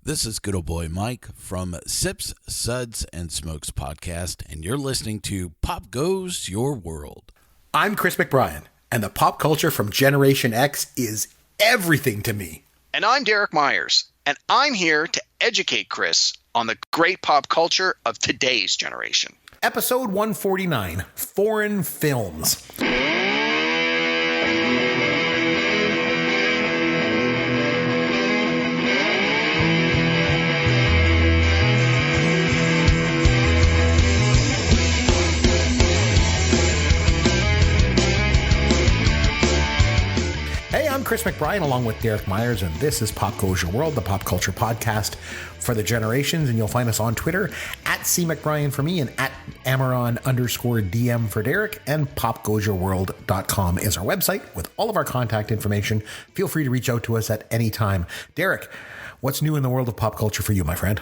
This is good old boy Mike from Sips, Suds, and Smokes podcast, and you're listening to Pop Goes Your World. I'm Chris McBrien, and the pop culture from Generation X is everything to me. And I'm Derek Myers, and I'm here to educate Chris on the great pop culture of today's generation. Episode 149, Foreign Films. Hey, I'm Chris McBrien along with Derek Myers, and this is Pop Goes Your World, the pop culture podcast for the generations. And you'll find us on Twitter at CMcBrien for me and at Amaron_DM for Derek. And popgoesyourworld.com is our website with all of our contact information. Feel free to reach out to us at any time. Derek, what's new in the world of pop culture for you, my friend?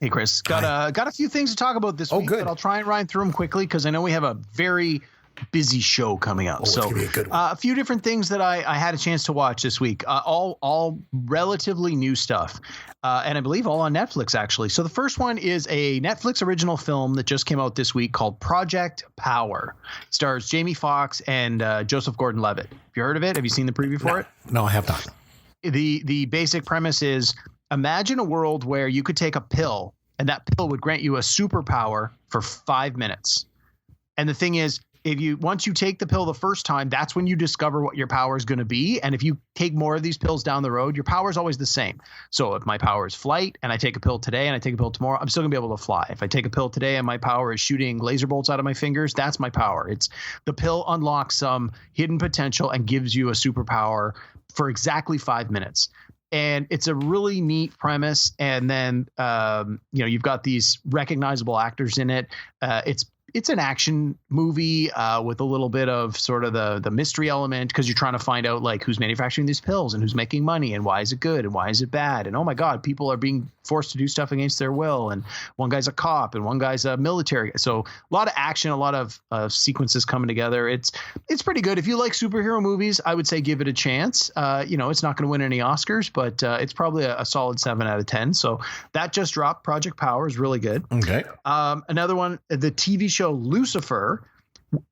Hey, Chris. Got a few things to talk about this week, good. but I'll try and run through them quickly because I know we have a very busy show coming up. It's gonna be a good one. A few different things that I had a chance to watch this week, all relatively new stuff, and I believe all on Netflix, actually. So the first one is a Netflix original film that just came out this week called Project Power. It stars Jamie Foxx and Joseph Gordon-Levitt. Have you heard of it? Have you seen the preview for it? No, I have not. The basic premise is, imagine a world where you could take a pill and that pill would grant you a superpower for 5 minutes. And the thing is, once you take the pill the first time, that's when you discover what your power is going to be. And if you take more of these pills down the road, your power is always the same. So if my power is flight and I take a pill today and I take a pill tomorrow, I'm still gonna be able to fly. If I take a pill today and my power is shooting laser bolts out of my fingers, that's my power. It's the pill unlocks some hidden potential and gives you a superpower for exactly 5 minutes. And it's a really neat premise. And then, you've got these recognizable actors in it. It's an action movie with a little bit of sort of the mystery element, because you're trying to find out like who's manufacturing these pills and who's making money and why is it good and why is it bad. And oh my God, people are being forced to do stuff against their will. And one guy's a cop and one guy's a military. So a lot of action, a lot of sequences coming together. It's pretty good. If you like superhero movies, I would say give it a chance. It's not going to win any Oscars, but it's probably a solid 7 out of 10. So that just dropped. Project Power is really good. Okay. Another one, the TV show Lucifer,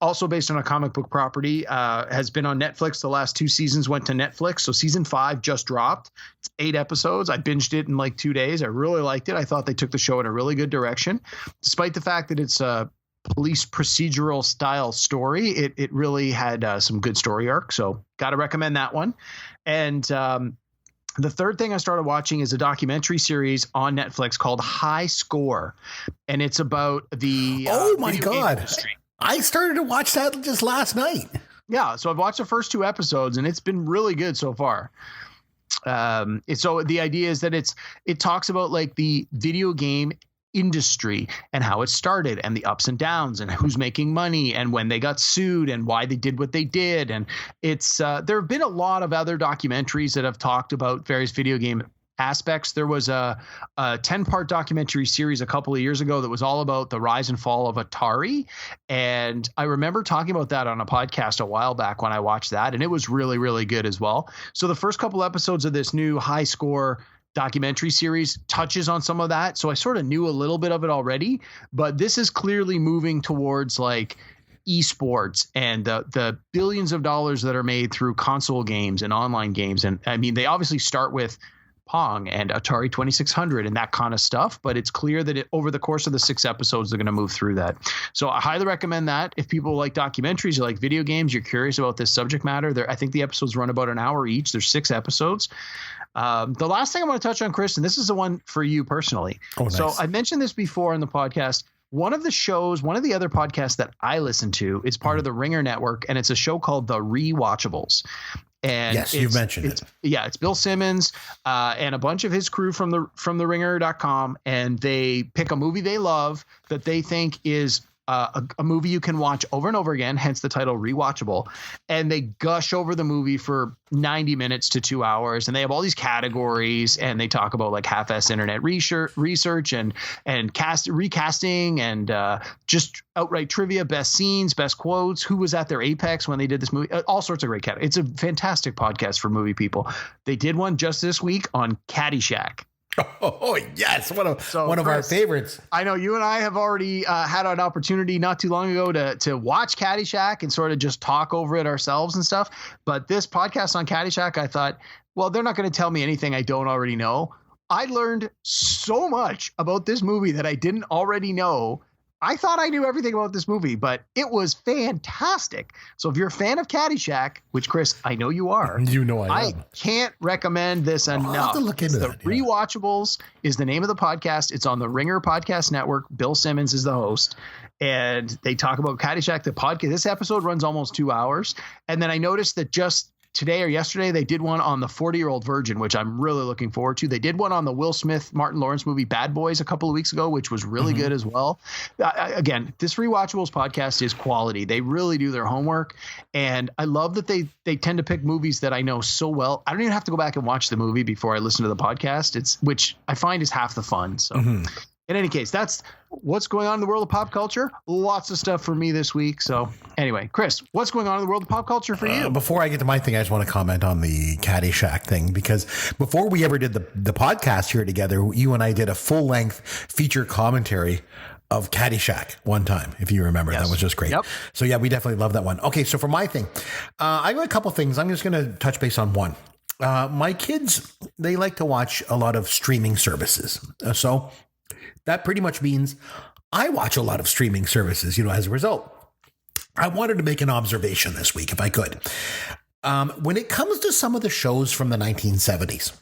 also based on a comic book property, has been on Netflix. The last 2 seasons went to Netflix. So season 5 just dropped. It's 8 episodes. I binged it in like 2 days. I really liked it. I thought they took the show in a really good direction. Despite the fact that it's a police procedural style story, it really had some good story arc. So got to recommend that one. And the third thing I started watching is a documentary series on Netflix called High Score. And it's about the oh my video game God. industry. I started to watch that just last night. Yeah, so I've watched the first 2 episodes and it's been really good so far. So the idea is that it talks about like the video game industry and how it started and the ups and downs and who's making money and when they got sued and why they did what they did. And it's there have been a lot of other documentaries that have talked about various video game aspects. There was a 10-part documentary series a couple of years ago that was all about the rise and fall of Atari. And I remember talking about that on a podcast a while back when I watched that, and it was really, really good as well. So the first couple episodes of this new High Score documentary series touches on some of that. So I sort of knew a little bit of it already, but this is clearly moving towards like esports and the billions of dollars that are made through console games and online games. And I mean, they obviously start with Pong and Atari 2600 and that kind of stuff, but it's clear that over the course of the 6 episodes, they're going to move through that. So I highly recommend that. If people like documentaries, you like video games, you're curious about this subject matter, I think the episodes run about an hour each. There's 6 episodes. The last thing I want to touch on, Chris, and this is the one for you personally. Oh, nice. So I mentioned this before in the podcast. One of the other podcasts that I listen to is part of the Ringer Network, and it's a show called The Rewatchables. And yes, you've mentioned it. Yeah, it's Bill Simmons and a bunch of his crew from the ringer.com, and they pick a movie they love that they think is a movie you can watch over and over again, hence the title Rewatchable. And they gush over the movie for 90 minutes to 2 hours. And they have all these categories, and they talk about like half-ass internet research and recasting and just outright trivia, best scenes, best quotes, who was at their apex when they did this movie, all sorts of great categories. It's a fantastic podcast for movie people. They did one just this week on Caddyshack. Oh yes, one of our Chris, favorites. I know you and I have already had an opportunity not too long ago to watch Caddyshack and sort of just talk over it ourselves and stuff. But this podcast on Caddyshack, I thought, well, they're not going to tell me anything I don't already know. I learned so much about this movie that I didn't already know. I thought I knew everything about this movie, but it was fantastic. So if you're a fan of Caddyshack, which Chris, I know you are, You know I am. can't recommend this enough. I'll have to look into that, yeah. Rewatchables is the name of the podcast. It's on the Ringer Podcast Network. Bill Simmons is the host, and they talk about Caddyshack, the podcast. This episode runs almost 2 hours. And then I noticed that just today or yesterday, they did one on the 40-Year-Old Virgin, which I'm really looking forward to. They did one on the Will Smith, Martin Lawrence movie Bad Boys a couple of weeks ago, which was really good as well. Again, this Rewatchables podcast is quality. They really do their homework. And I love that they tend to pick movies that I know so well. I don't even have to go back and watch the movie before I listen to the podcast, which I find is half the fun. So in any case, that's what's going on in the world of pop culture. Lots of stuff for me this week. So anyway, Chris, what's going on in the world of pop culture for you? Before I get to my thing, I just want to comment on the Caddyshack thing, because before we ever did the podcast here together, you and I did a full-length feature commentary of Caddyshack one time, if you remember. Yes. That was just great. Yep. So yeah, we definitely love that one. Okay, so for my thing, I got a couple things. I'm just going to touch base on one. My kids, they like to watch a lot of streaming services. So that pretty much means I watch a lot of streaming services, as a result. I wanted to make an observation this week, if I could. When it comes to some of the shows from the 1970s,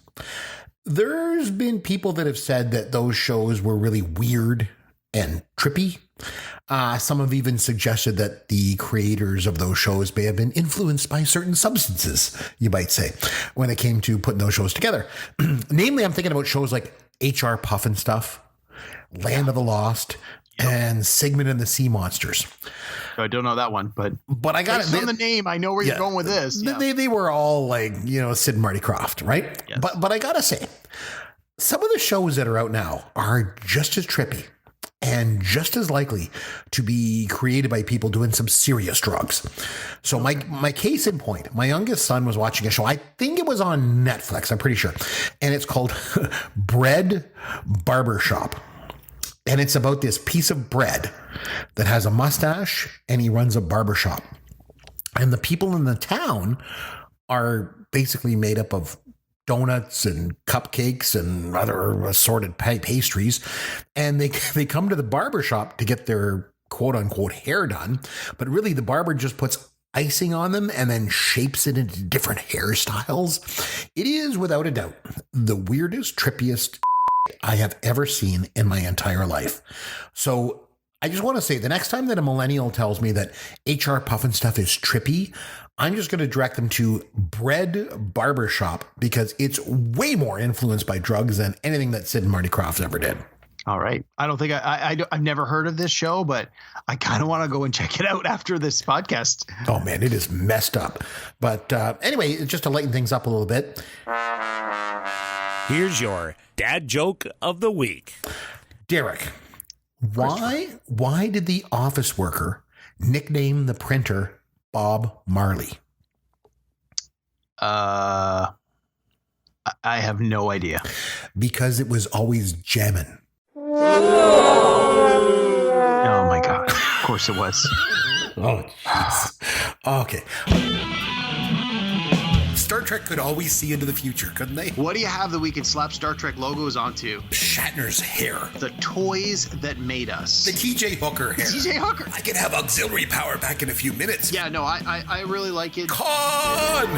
there's been people that have said that those shows were really weird and trippy. Some have even suggested that the creators of those shows may have been influenced by certain substances, you might say, when it came to putting those shows together. Namely, I'm thinking about shows like HR Puffin Stuff, Land of the Lost, and Sigmund and the Sea Monsters. I don't know that one, but I got it. From the name, I know where you're going with this. Yeah. They were all like, Sid and Marty Krofft, right? Yes. But I gotta say, some of the shows that are out now are just as trippy and just as likely to be created by people doing some serious drugs. So my case in point, my youngest son was watching a show. I think it was on Netflix, I'm pretty sure. And it's called Bread Barbershop. And it's about this piece of bread that has a mustache, and he runs a barbershop. And the people in the town are basically made up of donuts and cupcakes and other assorted pastries. And they come to the barbershop to get their quote unquote hair done. But really the barber just puts icing on them and then shapes it into different hairstyles. It is without a doubt the weirdest, trippiest I have ever seen in my entire life. So I just want to say, the next time that a millennial tells me that HR Puffin Stuff is trippy, I'm just going to direct them to Bread Barbershop, because it's way more influenced by drugs than anything that Sid and Marty Krofft ever did. All right. I don't think I've never heard of this show, but I kind of want to go and check it out after this podcast. Oh man, it is messed up. But anyway, just to lighten things up a little bit. Here's your dad joke of the week. Derek, why did the office worker nickname the printer Bob Marley? I have no idea. Because it was always jamming. Oh my God. Of course it was. Oh, jeez. Okay. Star Trek could always see into the future, couldn't they? What do you have that we can slap Star Trek logos onto? Shatner's hair. The toys that made us. The TJ Hooker hair. TJ Hooker. I can have auxiliary power back in a few minutes. Yeah, no, I really like it. Khan!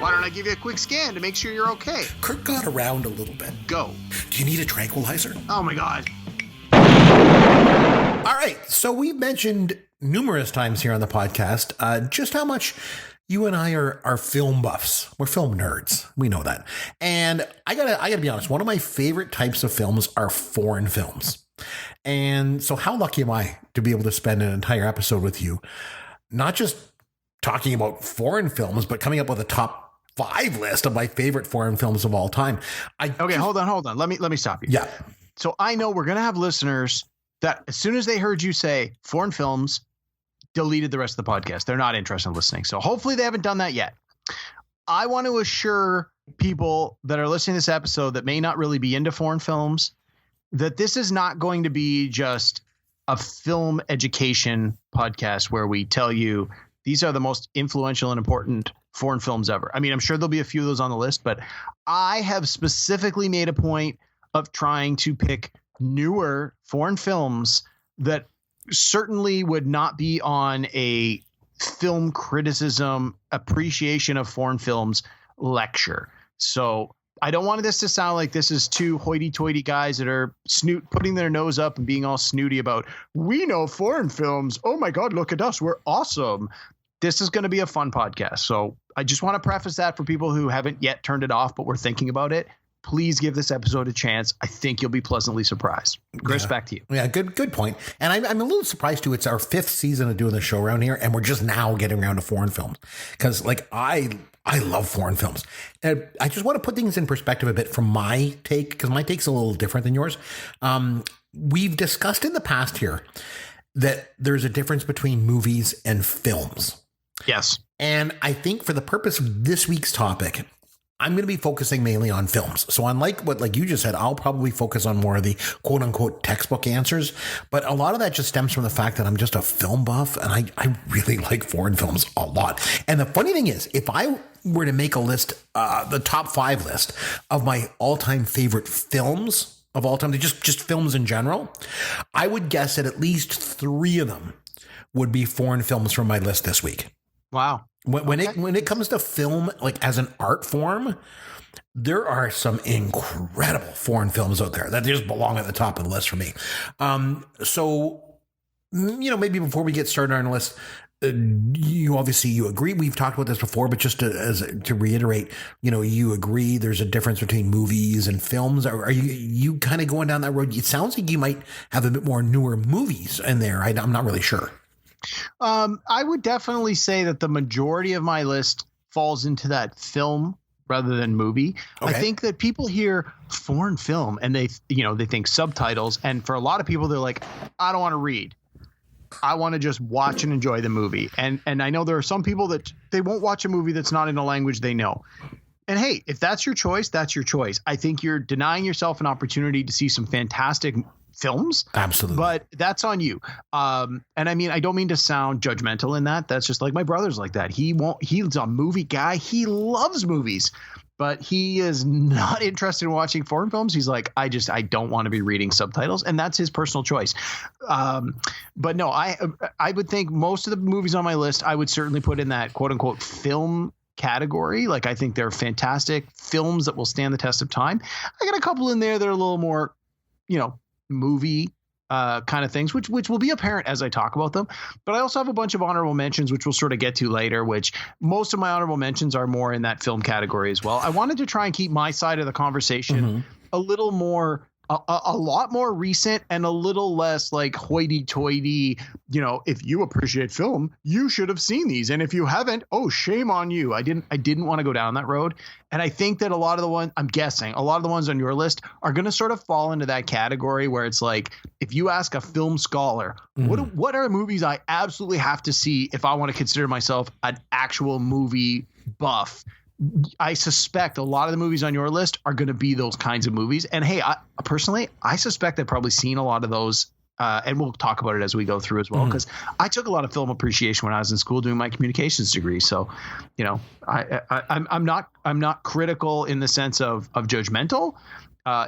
Why don't I give you a quick scan to make sure you're okay? Kirk got around a little bit. Go. Do you need a tranquilizer? Oh my God. All right, so we've mentioned numerous times here on the podcast just how much you and I are film buffs. We're film nerds. We know that. And I gotta be honest, one of my favorite types of films are foreign films. And so how lucky am I to be able to spend an entire episode with you, not just talking about foreign films, but coming up with a top 5 list of my favorite foreign films of all time. Hold on. Let me stop you. Yeah. So I know we're going to have listeners that as soon as they heard you say foreign films, deleted the rest of the podcast. They're not interested in listening. So hopefully they haven't done that yet. I want to assure people that are listening to this episode that may not really be into foreign films, that this is not going to be just a film education podcast where we tell you these are the most influential and important foreign films ever. I mean, I'm sure there'll be a few of those on the list, but I have specifically made a point of trying to pick newer foreign films that certainly would not be on a film criticism appreciation of foreign films lecture. So I don't want this to sound like this is two hoity-toity guys that are putting their nose up and being all snooty about, we know foreign films. Oh my God, look at us. We're awesome. This is going to be a fun podcast. So I just want to preface that for people who haven't yet turned it off, but we're thinking about it. Please give this episode a chance. I think you'll be pleasantly surprised. Chris, back to you. Yeah, good point. And I'm a little surprised too. It's our 5th season of doing the show around here, and we're just now getting around to foreign films. Because like I love foreign films. And I just want to put things in perspective a bit from my take, because my take's a little different than yours. We've discussed in the past here that there's a difference between movies and films. Yes. And I think for the purpose of this week's topic, I'm going to be focusing mainly on films. So unlike what like you just said, I'll probably focus on more of the quote unquote textbook answers. But a lot of that just stems from the fact that I'm just a film buff and I really like foreign films a lot. And the funny thing is, if I were to make a list, the top 5 list of my all-time favorite films of all time, just films in general, I would guess that at least 3 of them would be foreign films from my list this week. Wow. When it comes to film, like as an art form, there are some incredible foreign films out there that just belong at the top of the list for me. So, maybe before we get started on our list, you agree. We've talked about this before, but just to reiterate, you agree there's a difference between movies and films. Are you kind of going down that road? It sounds like you might have a bit more newer movies in there. I'm not really sure. I would definitely say that the majority of my list falls into that film rather than movie. Okay. I think that people hear foreign film and they think subtitles. And for a lot of people, they're like, I don't want to read. I want to just watch and enjoy the movie. And I know there are some people that they won't watch a movie that's not in a language they know. And hey, if that's your choice, that's your choice. I think you're denying yourself an opportunity to see some fantastic films. Absolutely. But that's on you. And I mean, I don't mean to sound judgmental in that. That's just like my brother's like that. He's a movie guy. He loves movies, but he is not interested in watching foreign films. He's like, I don't want to be reading subtitles, and that's his personal choice. But no, I would think most of the movies on my list, I would certainly put in that quote unquote film category. Like, I think they're fantastic films that will stand the test of time. I got a couple in there that are a little more, movie kind of things, which will be apparent as I talk about them. But I also have a bunch of honorable mentions, which we'll sort of get to later, which most of my honorable mentions are more in that film category as well. I wanted to try and keep my side of the conversation a little more, a lot more recent and a little less like hoity-toity, if you appreciate film, you should have seen these. And if you haven't, oh, shame on you. I didn't want to go down that road. And I think that a lot of the ones on your list are going to sort of fall into that category where it's like, if you ask a film scholar, what are movies I absolutely have to see if I want to consider myself an actual movie buff? I suspect a lot of the movies on your list are going to be those kinds of movies. And hey, I suspect I've probably seen a lot of those. And we'll talk about it as we go through as well, because I took a lot of film appreciation when I was in school doing my communications degree. So, I'm not critical in the sense of judgmental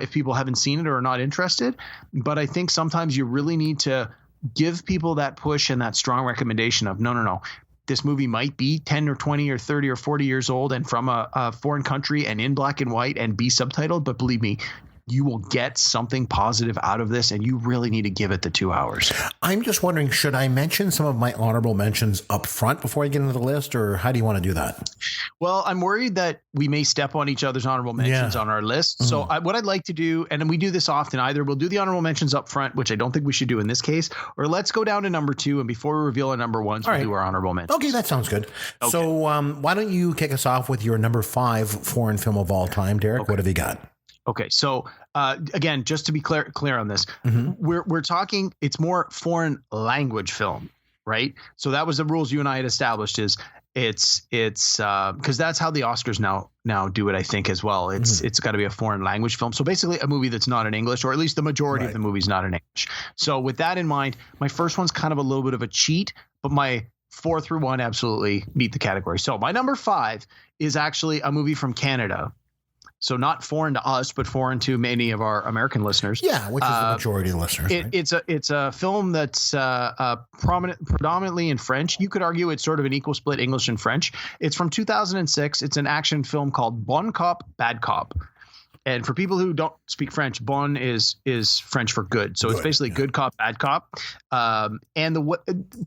if people haven't seen it or are not interested. But I think sometimes you really need to give people that push and that strong recommendation of no. This movie might be 10 or 20 or 30 or 40 years old and from a foreign country and in black and white and be subtitled. But believe me, you will get something positive out of this, and you really need to give it the 2 hours. I'm just wondering, should I mention some of my honorable mentions up front before I get into the list, or how do you want to do that? Well, I'm worried that we may step on each other's honorable mentions on our list. So what I'd like to do, and we do this often, either we'll do the honorable mentions up front, which I don't think we should do in this case, or let's go down to number 2, and before we reveal our number 1s, we'll do our honorable mentions. Okay, that sounds good. Okay. So why don't you kick us off with your number 5 foreign film of all time, Derek? Okay. What have you got? Okay, so again, just to be clear on this, we're talking, it's more foreign language film, right? So that was the rules you and I had established is it's because that's how the Oscars now do it, I think, as well. It's got to be a foreign language film. So basically a movie that's not in English, or at least the majority of the movie's not in English. So with that in mind, my first one's kind of a little bit of a cheat, but my 4 through 1 absolutely meet the category. So my number 5 is actually a movie from Canada. So not foreign to us, but foreign to many of our American listeners. Yeah, which is the majority of the listeners. Right? It's a film that's predominantly in French. You could argue it's sort of an equal split English and French. It's from 2006. It's an action film called Bon Cop, Bad Cop. And for people who don't speak French, bon is French for good. So it's basically good cop, bad cop. And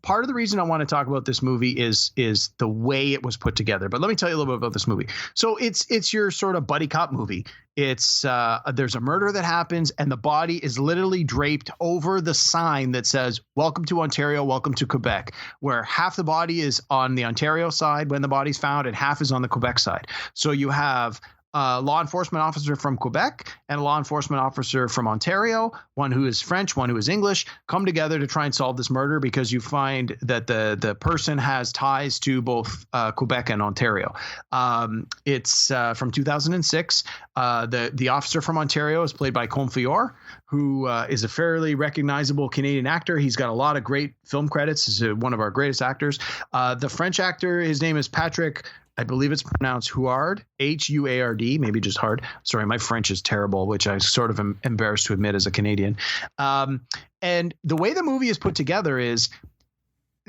part of the reason I want to talk about this movie is the way it was put together. But let me tell you a little bit about this movie. So it's your sort of buddy cop movie. It's there's a murder that happens, and the body is literally draped over the sign that says "Welcome to Ontario, Welcome to Quebec," where half the body is on the Ontario side when the body's found, and half is on the Quebec side. So you have law enforcement officer from Quebec and a law enforcement officer from Ontario, one who is French, one who is English, come together to try and solve this murder because you find that the person has ties to both Quebec and Ontario. It's from 2006. The officer from Ontario is played by Colm Feore, who is a fairly recognizable Canadian actor. He's got a lot of great film credits. He's one of our greatest actors. The French actor, his name is Patrick, I believe it's pronounced Huard, Huard, maybe just hard. Sorry, my French is terrible, which I sort of am embarrassed to admit as a Canadian. And the way the movie is put together is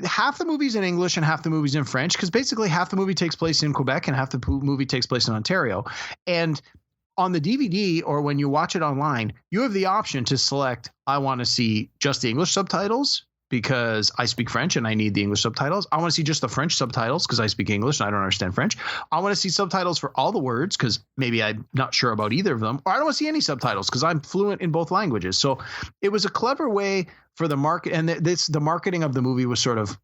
half the movie's in English and half the movie's in French, because basically half the movie takes place in Quebec and half the movie takes place in Ontario. And on the DVD or when you watch it online, you have the option to select, I want to see just the English subtitles because I speak French and I need the English subtitles. I want to see just the French subtitles because I speak English and I don't understand French. I want to see subtitles for all the words because maybe I'm not sure about either of them. Or I don't want to see any subtitles because I'm fluent in both languages. So it was a clever way for the market, and the marketing of the movie was sort of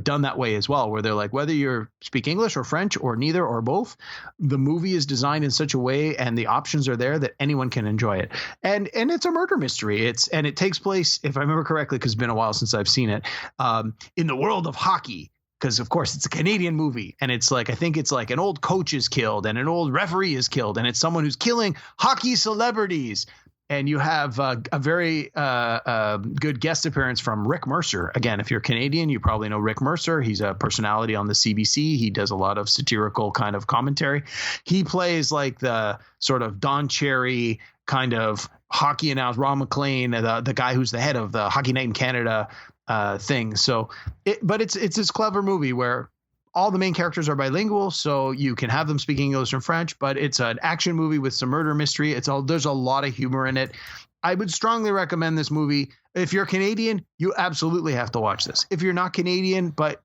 done that way as well, where they're like, whether you speak English or French or neither or both, the movie is designed in such a way and the options are there that anyone can enjoy it. And it's a murder mystery. It takes place, if I remember correctly, because it's been a while since I've seen it, in the world of hockey. Because, of course, it's a Canadian movie, and it's like, I think it's like an old coach is killed and an old referee is killed, and it's someone who's killing hockey celebrities. And you have a very good guest appearance from Rick Mercer. Again, if you're Canadian, you probably know Rick Mercer. He's a personality on the CBC. He does a lot of satirical kind of commentary. He plays like the sort of Don Cherry kind of hockey announcer, Ron McLean, the guy who's the head of the Hockey Night in Canada thing. So, but it's this clever movie where all the main characters are bilingual, so you can have them speaking English and French, but it's an action movie with some murder mystery. There's a lot of humor in it. I would strongly recommend this movie. If you're Canadian, you absolutely have to watch this. If you're not Canadian, but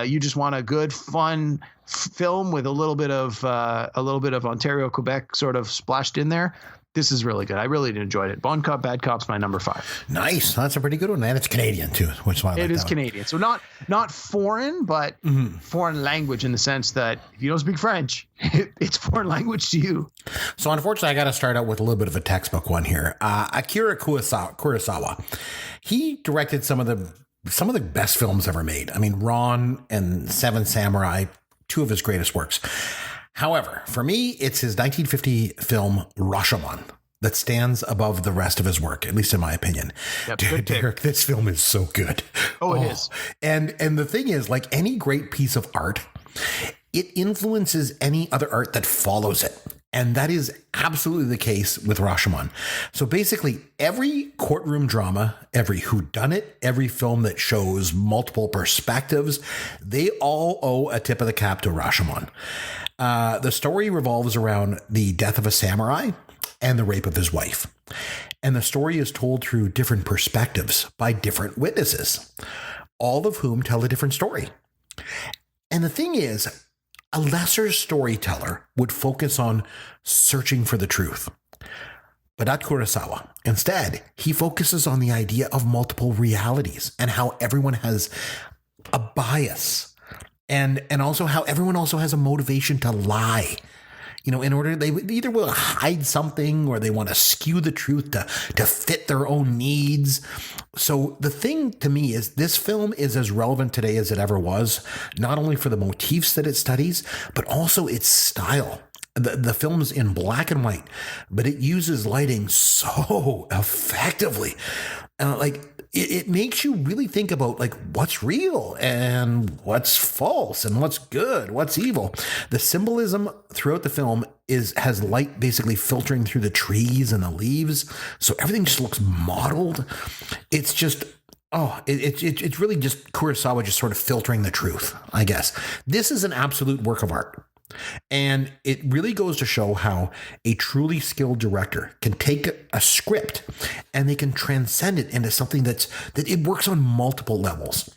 you just want a good, fun film with a little bit of Ontario, Quebec sort of splashed in there, this is really good. I really enjoyed it. Bon Cop, Bad Cop's my number 5. Nice. That's a pretty good one. And it's Canadian too, which is why I like it is that Canadian. One. So not foreign, but foreign language in the sense that if you don't speak French, it's foreign language to you. So unfortunately, I got to start out with a little bit of a textbook one here. Akira Kurosawa. He directed some of the best films ever made. I mean, Ron and Seven Samurai, two of his greatest works. However, for me, it's his 1950 film Rashomon that stands above the rest of his work, at least in my opinion. Yep, Dude, Derek, this film is so good. It is. And the thing is, like any great piece of art, it influences any other art that follows it. And that is absolutely the case with Rashomon. So basically, every courtroom drama, every whodunit, every film that shows multiple perspectives, they all owe a tip of the cap to Rashomon. The story revolves around the death of a samurai and the rape of his wife. And the story is told through different perspectives by different witnesses, all of whom tell a different story. And the thing is, a lesser storyteller would focus on searching for the truth. But not Kurosawa. Instead, he focuses on the idea of multiple realities and how everyone has a bias and also how everyone also has a motivation to lie. in order they either will hide something or they want to skew the truth to fit their own needs. So the thing to me is this film is as relevant today as it ever was, not only for the motifs that it studies, but also its style. The film's in black and white, but it uses lighting so effectively. It makes you really think about like what's real and what's false and what's good, what's evil. The symbolism throughout the film has light basically filtering through the trees and the leaves, so everything just looks modeled. It's just it's really just Kurosawa just sort of filtering the truth, I guess. This is an absolute work of art. And it really goes to show how a truly skilled director can take a script and they can transcend it into something that it works on multiple levels.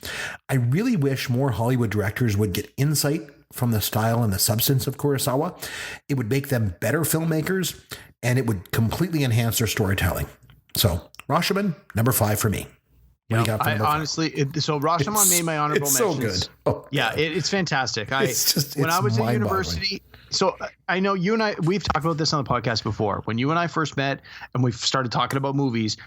I really wish more Hollywood directors would get insight from the style and the substance of Kurosawa. It would make them better filmmakers and it would completely enhance their storytelling. So Rashomon, number 5 for me. So Rashomon made my honorable mentions. It's so good. Oh, yeah, it's fantastic. When I was in university, so I know you and we've talked about this on the podcast before. When you and I first met and we started talking about movies,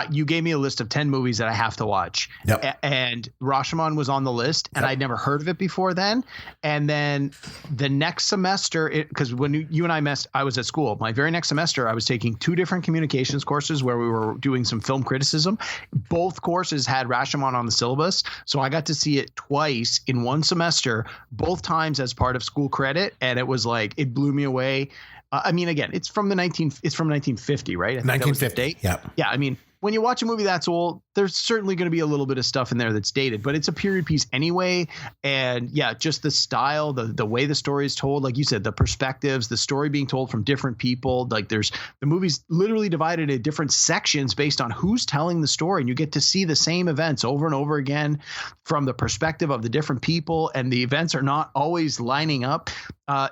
you gave me a list of 10 movies that I have to watch. Yep. And Rashomon was on the list, and I'd never heard of it before then. And then the next semester, because when you and I met, I was at school. My very next semester, I was taking 2 different communications courses where we were doing some film criticism. Both courses had Rashomon on the syllabus, so I got to see it twice in one semester, both times as part of school credit, and it was like it blew me away. I mean, again, it's from 1950, right? I think 1950. Yeah. Yeah. I mean, when you watch a movie that's old, there's certainly going to be a little bit of stuff in there that's dated, but it's a period piece anyway. And yeah, just the style, the way the story is told, like you said, the perspectives, the story being told from different people. Like the movie's literally divided into different sections based on who's telling the story. And you get to see the same events over and over again from the perspective of the different people. And the events are not always lining up.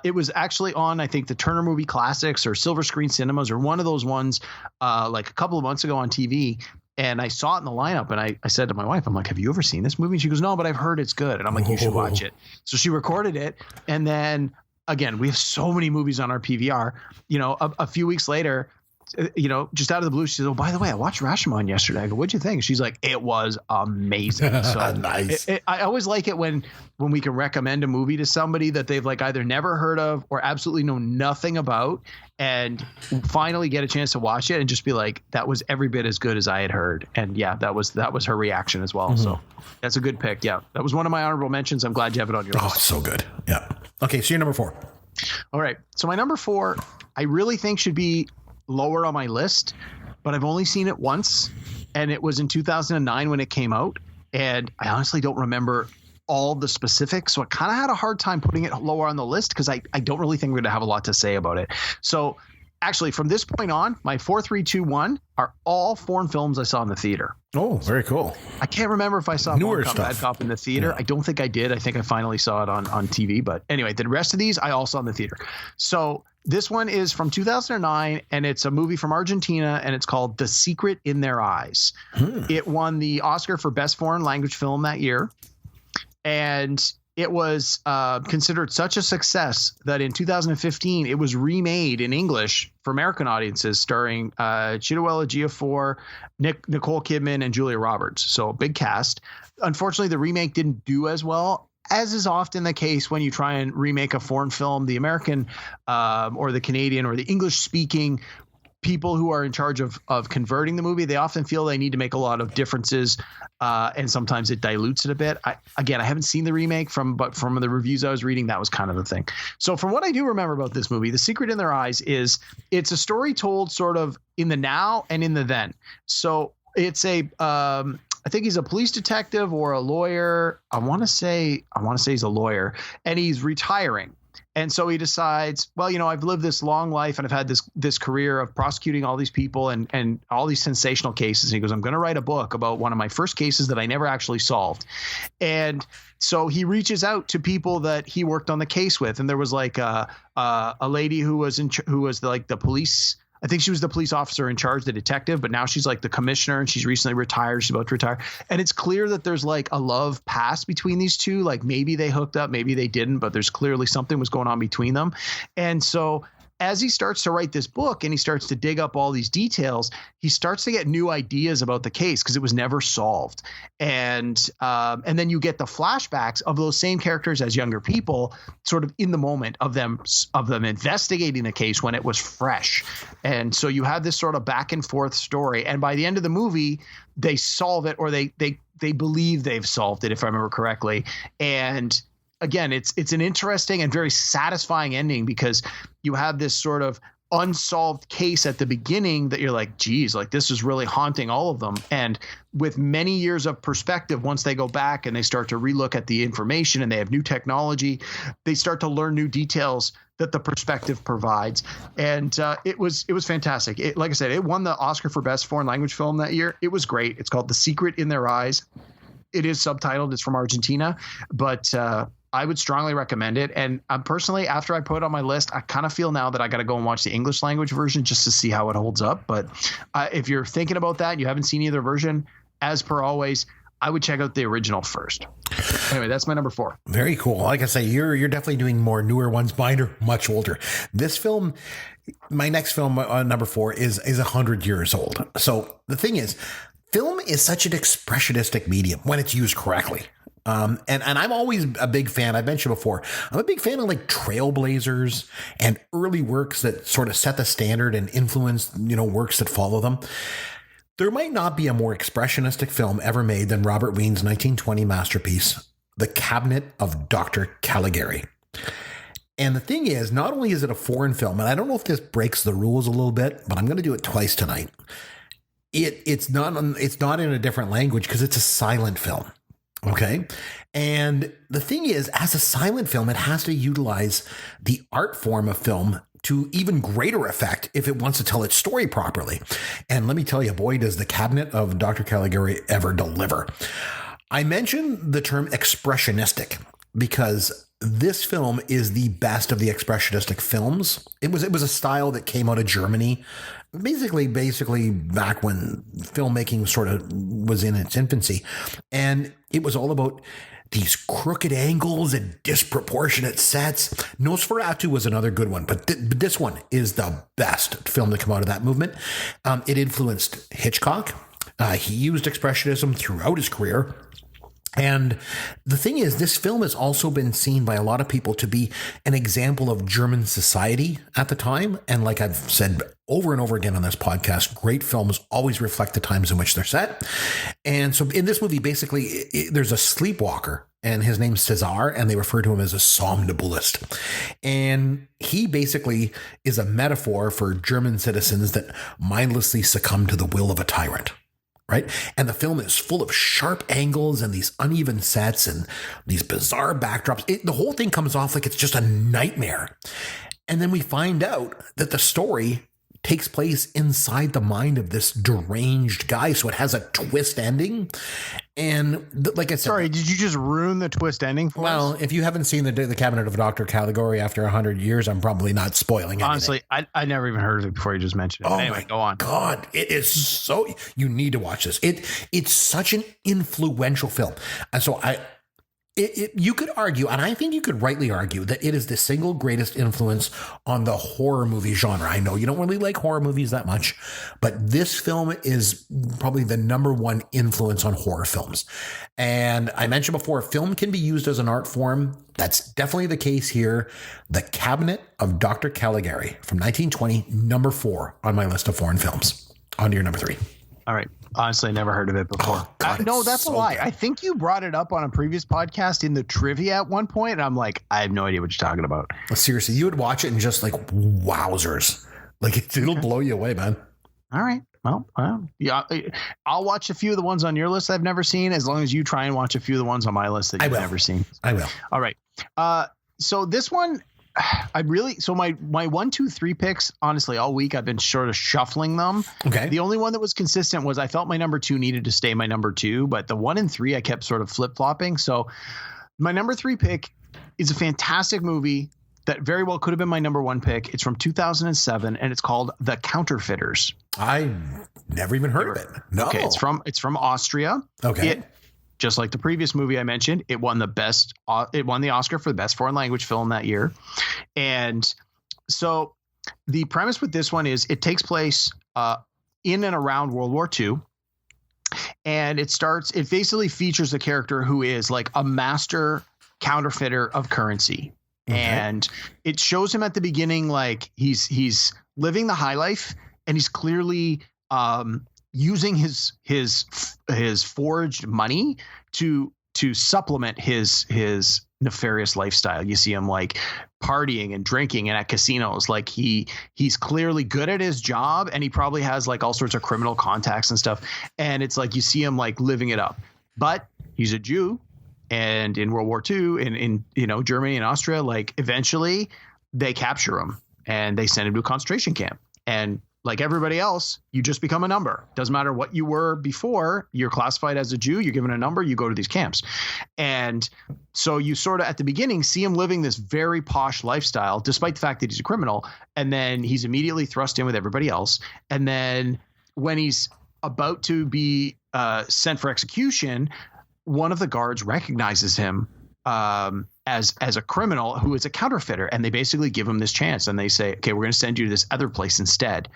It was actually on, I think, the Turner Movie Classics or Silver Screen Cinemas or one of those ones like a couple of months ago on TV. And I saw it in the lineup and I said to my wife, I'm like, have you ever seen this movie? And she goes, no, but I've heard it's good. And I'm like, you should watch it. So she recorded it. And then again, we have so many movies on our PVR, a few weeks later, just out of the blue, she said, oh, by the way, I watched Rashomon yesterday. I go, what'd you think? She's like, it was amazing. So nice. I always like it when we can recommend a movie to somebody that they've like either never heard of or absolutely know nothing about and finally get a chance to watch it and just be like, that was every bit as good as I had heard. And yeah, that was her reaction as well. Mm-hmm. So that's a good pick. Yeah. That was one of my honorable mentions. I'm glad you have it on your list. Oh, it's so good. Yeah. Okay. So you're number 4. All right. So my number 4, I really think should be lower on my list, but I've only seen it once, and it was in 2009 when it came out, and I honestly don't remember all the specifics, so I kind of had a hard time putting it lower on the list because I don't really think we're going to have a lot to say about it. So actually, from this point on, my 4, 3, 2, 1 are all foreign films I saw in the theater. Oh, very cool. I can't remember if I saw newer stuff. Bad Cop in the theater. Yeah. I don't think I did. I think I finally saw it on TV. But anyway, the rest of these I all saw in the theater. So this one is from 2009, and it's a movie from Argentina, and it's called The Secret in Their Eyes. It won the Oscar for Best Foreign Language Film that year. And it was considered such a success that in 2015, it was remade in English for American audiences, starring Chiwetel Ejiofor, Nicole Kidman, and Julia Roberts. So a big cast. Unfortunately, the remake didn't do as well, as is often the case when you try and remake a foreign film. The American or the Canadian or the English-speaking people who are in charge of converting the movie, they often feel they need to make a lot of differences, and sometimes it dilutes it a bit. I haven't seen the remake but from the reviews I was reading, that was kind of the thing. So from what I do remember about this movie, The Secret in Their Eyes is it's a story told sort of in the now and in the then. So it's I think he's a police detective or a lawyer. I want to say he's a lawyer, and he's retiring. And so he decides, well, I've lived this long life and I've had this career of prosecuting all these people and all these sensational cases. And he goes, I'm going to write a book about one of my first cases that I never actually solved. And so he reaches out to people that he worked on the case with. And there was like a lady who was the police. I think she was the police officer in charge, the detective, but now she's like the commissioner and she's recently retired. She's about to retire. And it's clear that there's like a love past between these two. Like maybe they hooked up, maybe they didn't, but there's clearly something was going on between them. And so as he starts to write this book and he starts to dig up all these details, he starts to get new ideas about the case because it was never solved. And then you get the flashbacks of those same characters as younger people, sort of in the moment of them investigating the case when it was fresh. And so you have this sort of back and forth story. And by the end of the movie, they solve it, or they believe they've solved it, if I remember correctly. And again, it's an interesting and very satisfying ending because you have this sort of unsolved case at the beginning that you're like, geez, like this is really haunting all of them. And with many years of perspective, once they go back and they start to relook at the information and they have new technology, they start to learn new details that the perspective provides. And it was fantastic. Like I said, it won the Oscar for Best Foreign Language Film that year. It was great. It's called The Secret in Their Eyes. It is subtitled. It's from Argentina, but I would strongly recommend it. And personally, after I put it on my list, I kind of feel now that I got to go and watch the English language version just to see how it holds up. But if you're thinking about that and you haven't seen either version, as per always, I would check out the original first. Anyway, that's my number 4. Very cool. Like I say, you're definitely doing more newer ones. Mine are much older. This film, my next film, number 4, is 100 years old. So the thing is, film is such an expressionistic medium when it's used correctly. And I'm always a big fan. I've mentioned before, I'm a big fan of like trailblazers and early works that sort of set the standard and influence, works that follow them. There might not be a more expressionistic film ever made than Robert Wiene's 1920 masterpiece, The Cabinet of Dr. Caligari. And the thing is, not only is it a foreign film, and I don't know if this breaks the rules a little bit, but I'm going to do it twice tonight. It's not in a different language because it's a silent film. Okay. And the thing is, as a silent film, it has to utilize the art form of film to even greater effect if it wants to tell its story properly. And let me tell you, boy, does The Cabinet of Dr. Caligari ever deliver. I mentioned the term expressionistic because this film is the best of the expressionistic films. It was a style that came out of Germany, basically back when filmmaking sort of was in its infancy. And it was all about these crooked angles and disproportionate sets. Nosferatu was another good one, but this one is the best film to come out of that movement. It influenced Hitchcock. He used expressionism throughout his career. And the thing is, this film has also been seen by a lot of people to be an example of German society at the time. And like I've said over and over again on this podcast, great films always reflect the times in which they're set. And so in this movie, basically, there's a sleepwalker and his name's Cesar, and they refer to him as a somnambulist. And he basically is a metaphor for German citizens that mindlessly succumb to the will of a tyrant. Right. And the film is full of sharp angles and these uneven sets and these bizarre backdrops. The whole thing comes off like it's just a nightmare. And then we find out that the story takes place inside the mind of this deranged guy. So it has a twist ending. And like I said, sorry, did you just ruin the twist ending for us? Well, if you haven't seen the Cabinet of Dr. Caligari after 100 years, I'm probably not spoiling anything. Honestly, I never even heard of it before you just mentioned it. Oh anyway, go on. God, it is so, you need to watch this. It's such an influential film. And so you could argue, and I think you could rightly argue, that it is the single greatest influence on the horror movie genre. I know you don't really like horror movies that much, but this film is probably the number one influence on horror films. And I mentioned before, film can be used as an art form. That's definitely the case here. The Cabinet of Dr. Caligari from 1920, number 4 on my list of foreign films. On to your number 3. All right. Honestly, I never heard of it before. Oh, God, No, that's so a lie. good. I think you brought it up on a previous podcast in the trivia at one point, and I'm like, I have no idea what you're talking about. Seriously, you would watch it and just like, wowzers. Like it'll blow you away, man. All right. Well, yeah, I'll watch a few of the ones on your list I've never seen, as long as you try and watch a few of the ones on my list that you've never seen. I will. All right. So this one, my 1, 2, 3 picks, honestly, all week I've been sort of shuffling them. Okay. The only one that was consistent was I felt my number 2 needed to stay my number 2, but the 1 and 3 I kept sort of flip flopping. So my number 3 pick is a fantastic movie that very well could have been my number 1 pick. It's from 2007 and it's called The Counterfeiters. I never even heard of it. No. Okay. It's from Austria. Okay. Just like the previous movie I mentioned, it won the Oscar for the best foreign language film that year. And so the premise with this one is it takes place in and around World War II. And it basically features a character who is like a master counterfeiter of currency. Okay. And it shows him at the beginning, like he's living the high life, and he's clearly using his forged money to supplement his nefarious lifestyle. You see him like partying and drinking and at casinos. Like he's clearly good at his job, and he probably has like all sorts of criminal contacts and stuff. And it's like you see him like living it up. But he's a Jew, and in World War II, in Germany and Austria, like eventually they capture him and they send him to a concentration camp. And like everybody else, you just become a number. Doesn't matter what you were before. You're classified as a Jew. You're given a number. You go to these camps. And so you sort of at the beginning see him living this very posh lifestyle, despite the fact that he's a criminal. And then he's immediately thrust in with everybody else. And then when he's about to be sent for execution, one of the guards recognizes him as a criminal who is a counterfeiter, and they basically give him this chance, and they say, okay, we're going to send you to this other place instead.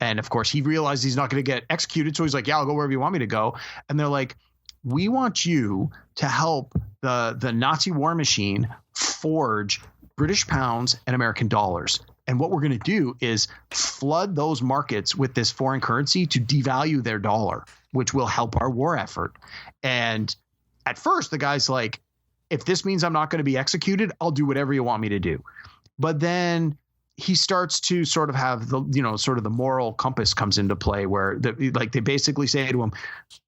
And of course he realizes he's not going to get executed, so he's like, yeah, I'll go wherever you want me to go. And they're like, we want you to help the Nazi war machine forge British pounds and American dollars. And what we're going to do is flood those markets with this foreign currency to devalue their dollar, which will help our war effort. And at first the guy's like, if this means I'm not going to be executed, I'll do whatever you want me to do. But then he starts to sort of have the moral compass comes into play, where they basically say to him,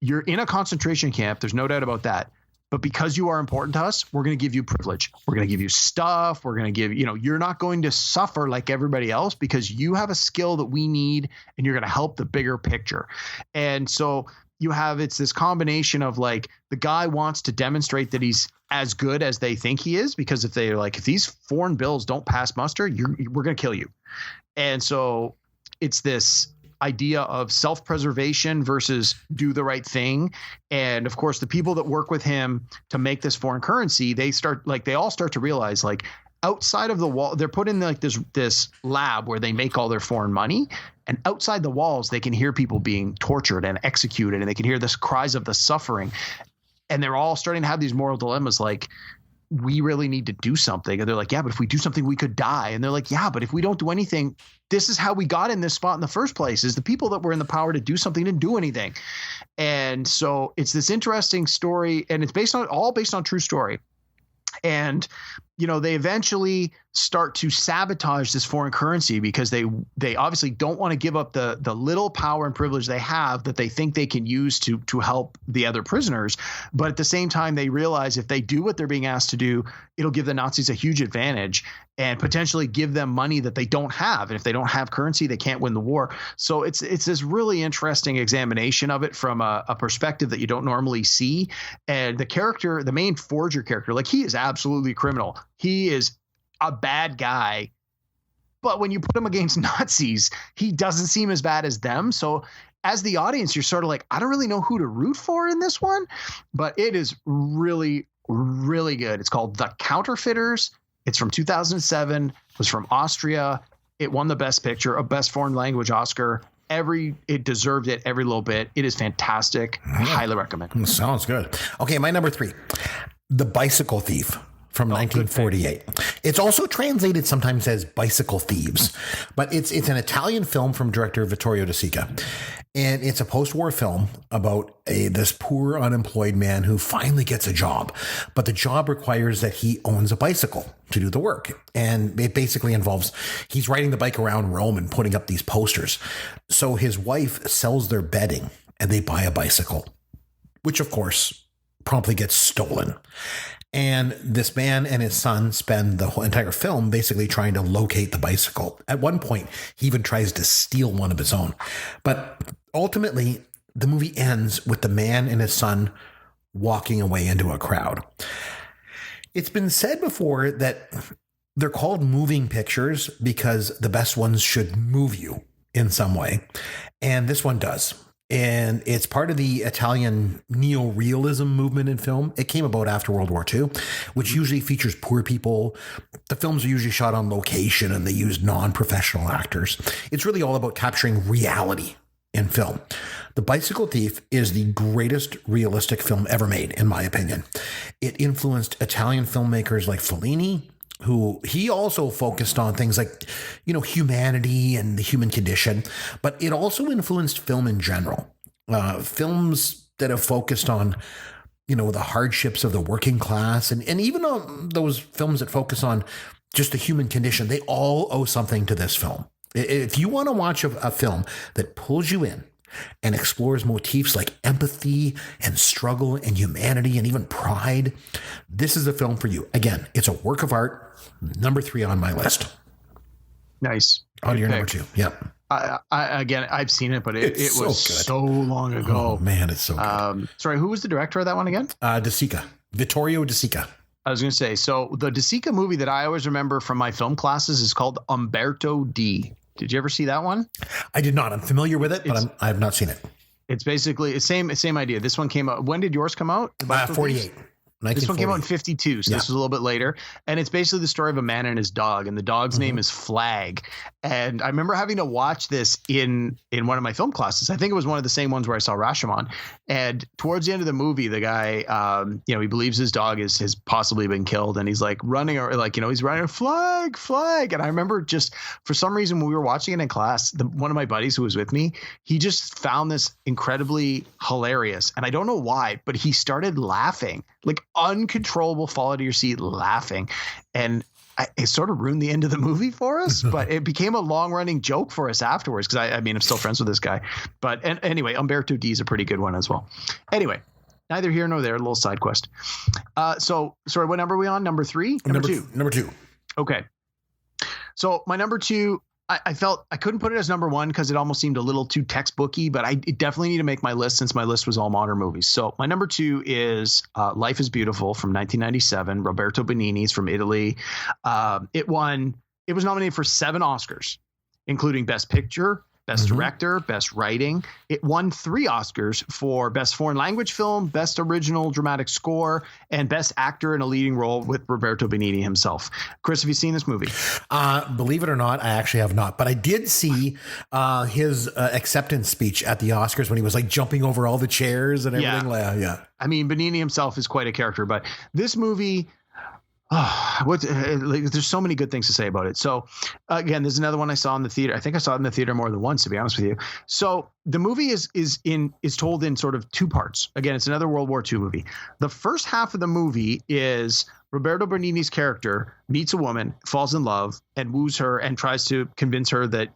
you're in a concentration camp. There's no doubt about that. But because you are important to us, we're going to give you privilege. We're going to give you stuff. We're going to give, you're not going to suffer like everybody else because you have a skill that we need, and you're going to help the bigger picture. And so it's this combination of like the guy wants to demonstrate that he's as good as they think he is, because if these foreign bills don't pass muster, we're going to kill you. And so it's this idea of self-preservation versus do the right thing. And of course, the people that work with him to make this foreign currency, they all start to realize, like, outside of the wall, they're put in like this lab where they make all their foreign money, and outside the walls, they can hear people being tortured and executed, and they can hear the cries of the suffering. And they're all starting to have these moral dilemmas, like, we really need to do something. And they're like, yeah, but if we do something, we could die. And they're like, yeah, but if we don't do anything, this is how we got in this spot in the first place, is the people that were in the power to do something didn't do anything. And so it's this interesting story, and it's all based on true story. And, they eventually start to sabotage this foreign currency because they obviously don't want to give up the little power and privilege they have that they think they can use to help the other prisoners. But at the same time, they realize if they do what they're being asked to do, it'll give the Nazis a huge advantage and potentially give them money that they don't have. And if they don't have currency, they can't win the war. So it's this really interesting examination of it from a perspective that you don't normally see. And the main forger character, like, he is absolutely criminal. He is a bad guy, but when you put him against Nazis, he doesn't seem as bad as them. So as the audience, you're sort of like, I don't really know who to root for in this one, but it is really, really good. It's called The Counterfeiters. It's from 2007. It was from Austria. It won the Best Picture, a Best Foreign Language Oscar. It deserved it every little bit. It is fantastic. I highly recommend. Sounds good. Okay, my number 3, The Bicycle Thief. From 1948. It's also translated sometimes as Bicycle Thieves, but it's an Italian film from director Vittorio De Sica. And it's a post-war film about this poor unemployed man who finally gets a job, but the job requires that he owns a bicycle to do the work. And it basically involves he's riding the bike around Rome and putting up these posters. So his wife sells their bedding and they buy a bicycle, which of course promptly gets stolen. And this man and his son spend the whole entire film basically trying to locate the bicycle. At one point, he even tries to steal one of his own. But ultimately, the movie ends with the man and his son walking away into a crowd. It's been said before that they're called moving pictures because the best ones should move you in some way. And this one does. And it's part of the Italian neo-realism movement in film. It came about after World War II, which usually features poor people. The films are usually shot on location and they use non-professional actors. It's really all about capturing reality in film. The Bicycle Thief is the greatest realistic film ever made, in my opinion. It influenced Italian filmmakers like Fellini, who he also focused on things like, humanity and the human condition, but it also influenced film in general. Films that have focused on, the hardships of the working class, and even on those films that focus on just the human condition, they all owe something to this film. If you want to watch a film that pulls you in and explores motifs like empathy and struggle and humanity and even pride, this is a film for you. Again, it's a work of art. Number 3 on my list. Nice. On your number 2. Yep. I've seen it, but it was so long ago. Oh man, it's so good. Sorry, who was the director of that one again? De Sica. Vittorio De Sica. I was going to say, so the De Sica movie that I always remember from my film classes is called Umberto D. Did you ever see that one? I did not. I'm familiar with it, but I have not seen it. It's basically the same idea. This one came out. When did yours come out? 48. This one came out in 52, so this was a little bit later. And it's basically the story of a man and his dog, and the dog's name is Flag. And I remember having to watch this in one of my film classes. I think it was one of the same ones where I saw Rashomon. And towards the end of the movie, the guy, he believes his dog has possibly been killed, and he's like running, or he's running, Flag. And I remember just for some reason when we were watching it in class, one of my buddies who was with me, he just found this incredibly hilarious, and I don't know why, but he started laughing, like uncontrollable, fall out of your seat laughing. And it sort of ruined the end of the movie for us, but it became a long running joke for us afterwards. Cause I'm still friends with this guy, but anyway, Umberto D is a pretty good one as well. Anyway, neither here nor there, a little side quest. So sorry, what number are we on? Number 3? Number 2. Number 2. Okay. So my number 2, I felt I couldn't put it as number 1 because it almost seemed a little too textbooky, but it definitely need to make my list since my list was all modern movies. So my number 2 is Life is Beautiful from 1997. Roberto Benigni's from Italy. It was nominated for 7 Oscars, including Best Picture, Best Director, Best Writing. It won 3 Oscars for Best Foreign Language Film, Best Original Dramatic Score, and Best Actor in a Leading Role with Roberto Benigni himself. Chris, have you seen this movie? Believe it or not, I actually have not. But I did see his acceptance speech at the Oscars when he was like jumping over all the chairs and everything. Yeah. I mean, Benigni himself is quite a character, but this movie... there's so many good things to say about it. So again, there's another one I saw in the theater. I think I saw it in the theater more than once, to be honest with you. So the movie is told in sort of 2 parts. Again, it's another World War II movie. The first half of the movie is Roberto Benigni's character meets a woman, falls in love, and woos her and tries to convince her that,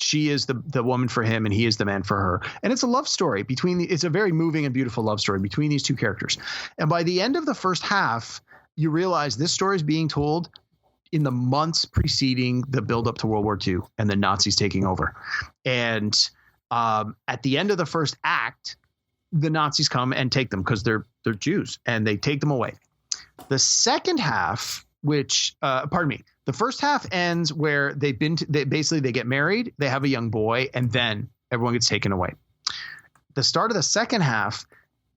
she is the woman for him and he is the man for her. And it's a love story it's a very moving and beautiful love story between these 2 characters. And by the end of the first half, you realize this story is being told in the months preceding the buildup to World War II and the Nazis taking over. And at the end of the first act, the Nazis come and take them because they're Jews, and they take them away. The second half, the first half ends where they get married, they have a young boy, and then everyone gets taken away. The start of the second half,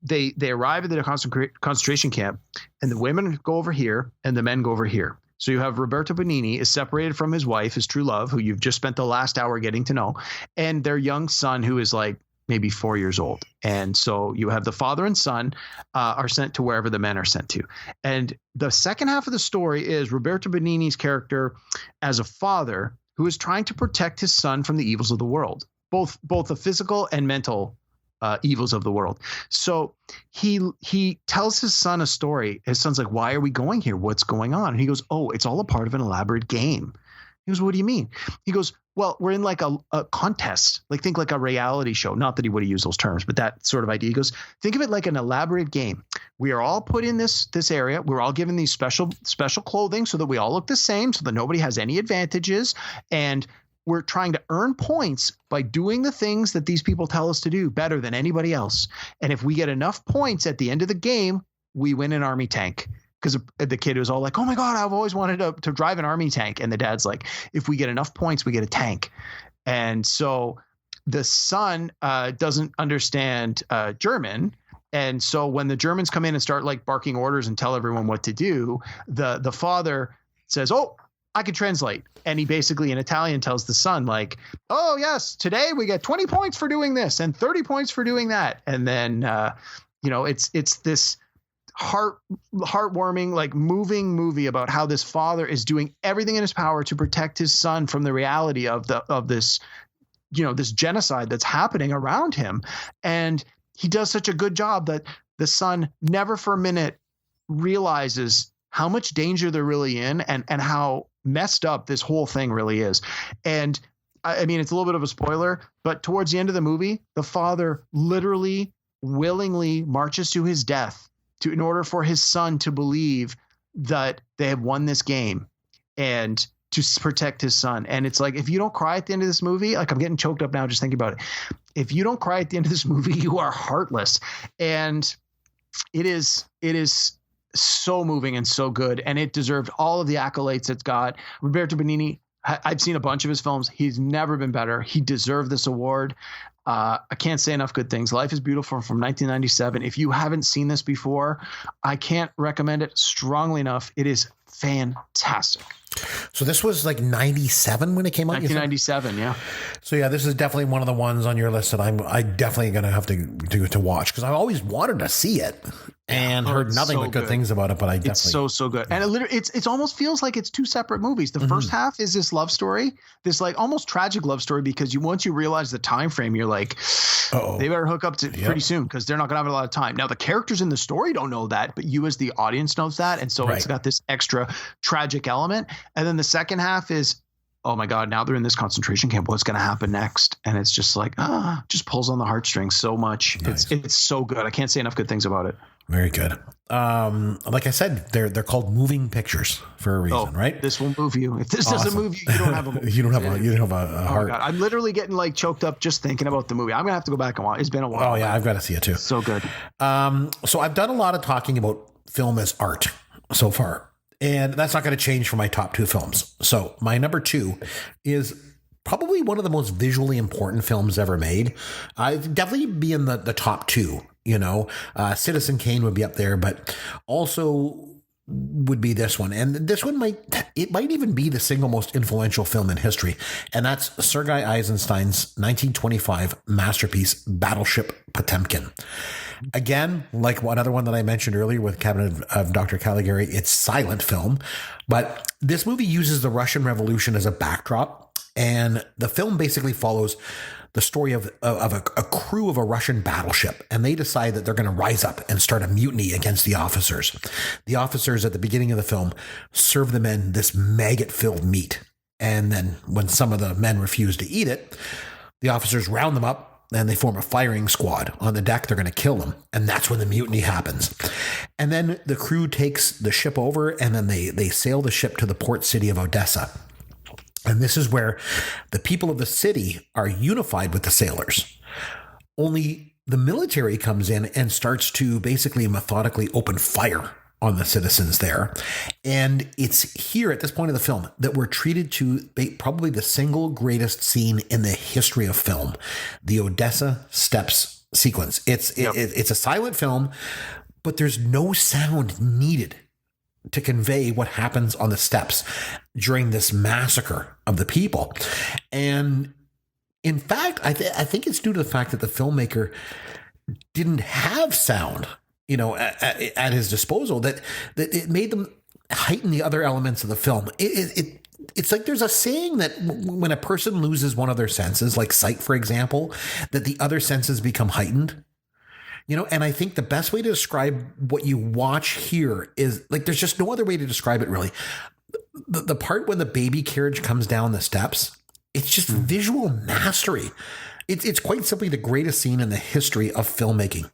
they arrive at the concentration camp, and the women go over here and the men go over here. So you have Roberto Benigni is separated from his wife, his true love, who you've just spent the last hour getting to know, and their young son, who is like maybe 4 years old. And so you have the father and son are sent to wherever the men are sent to. And the second half of the story is Roberto Benigni's character as a father who is trying to protect his son from the evils of the world, both the physical and mental evils of the world. So he tells his son a story. His son's like, "Why are we going here? What's going on?" And he goes, "Oh, it's all a part of an elaborate game." He goes, "What do you mean?" He goes, "Well, we're in like a contest, think like a reality show." Not that he would have used those terms, but that sort of idea. He goes, "Think of it like an elaborate game. We are all put in this area. We're all given these special clothing so that we all look the same, so that nobody has any advantages. And we're trying to earn points by doing the things that these people tell us to do better than anybody else. And if we get enough points at the end of the game, we win an army tank." Because the kid was all like, "Oh my God, I've always wanted to drive an army tank." And the dad's like, "If we get enough points, we get a tank." And so the son doesn't understand German. And so when the Germans come in and start like barking orders and tell everyone what to do, the father says, "Oh, I can translate." And he basically in Italian tells the son like, "Oh yes, today we get 20 points for doing this and 30 points for doing that." And then, it's this heartwarming, like moving movie about how this father is doing everything in his power to protect his son from the reality of this, this genocide that's happening around him. And he does such a good job that the son never for a minute realizes how much danger they're really in and how messed up this whole thing really is. And I mean, it's a little bit of a spoiler, but towards the end of the movie, the father literally willingly marches to his death in order for his son to believe that they have won this game and to protect his son. And it's like, if you don't cry at the end of this movie, like I'm getting choked up now just thinking about it. If you don't cry at the end of this movie, you are heartless. And it is so moving and so good. And it deserved all of the accolades it's got. Roberto Benigni, I've seen a bunch of his films. He's never been better. He deserved this award. I can't say enough good things. Life is Beautiful from 1997. If you haven't seen this before, I can't recommend it strongly enough. It is fantastic. So this was like 97 when it came out? 1997, yeah. So yeah, this is definitely one of the ones on your list that I definitely going to have to watch because I always wanted to see it and heard nothing but good things about it. But I definitely so good, and it almost feels like it's two separate movies. The first half is this love story, this like almost tragic love story, because once you realize the time frame, you're like, they better hook up pretty soon because they're not going to have a lot of time. Now the characters in the story don't know that, but you as the audience knows that, and so it's got this extra tragic element. And then the second half is, oh my God, now they're in this concentration camp. What's going to happen next? And it's just like, just pulls on the heartstrings so much. Nice. It's so good. I can't say enough good things about it. Very good. Like I said, they're called moving pictures for a reason, right? This will move you. If this doesn't move you, you don't have a movie. you don't have a heart. God. I'm literally getting like choked up just thinking about the movie. I'm gonna have to go back and watch. It's been a while. Oh yeah, I've got to see it too. So good. So I've done a lot of talking about film as art so far. And that's not going to change for my top two films. So my number two is probably one of the most visually important films ever made. I'd definitely be in the top two, Citizen Kane would be up there, but also would be this one. And this one might even be the single most influential film in history. And that's Sergei Eisenstein's 1925 masterpiece, Battleship Potemkin. Again, like another one that I mentioned earlier with Cabinet of Dr. Caligari, it's silent film, but this movie uses the Russian Revolution as a backdrop, and the film basically follows the story of a crew of a Russian battleship, and they decide that they're going to rise up and start a mutiny against the officers. The officers at the beginning of the film serve the men this maggot-filled meat, and then when some of the men refuse to eat it, the officers round them up, and they form a firing squad on the deck. They're going to kill them. And that's when the mutiny happens. And then the crew takes the ship over, and then they sail the ship to the port city of Odessa. And this is where the people of the city are unified with the sailors. Only the military comes in and starts to basically methodically open fire on the citizens there. And it's here at this point of the film that we're treated to probably the single greatest scene in the history of film, the Odessa Steps sequence. It's a silent film, but there's no sound needed to convey what happens on the steps during this massacre of the people. And in fact, I think it's due to the fact that the filmmaker didn't have sound at his disposal, that it made them heighten the other elements of the film. It's like there's a saying that when a person loses one of their senses, like sight, for example, that the other senses become heightened. And I think the best way to describe what you watch here is like, there's just no other way to describe it really. The part when the baby carriage comes down the steps, it's just visual mastery. It's quite simply the greatest scene in the history of filmmaking.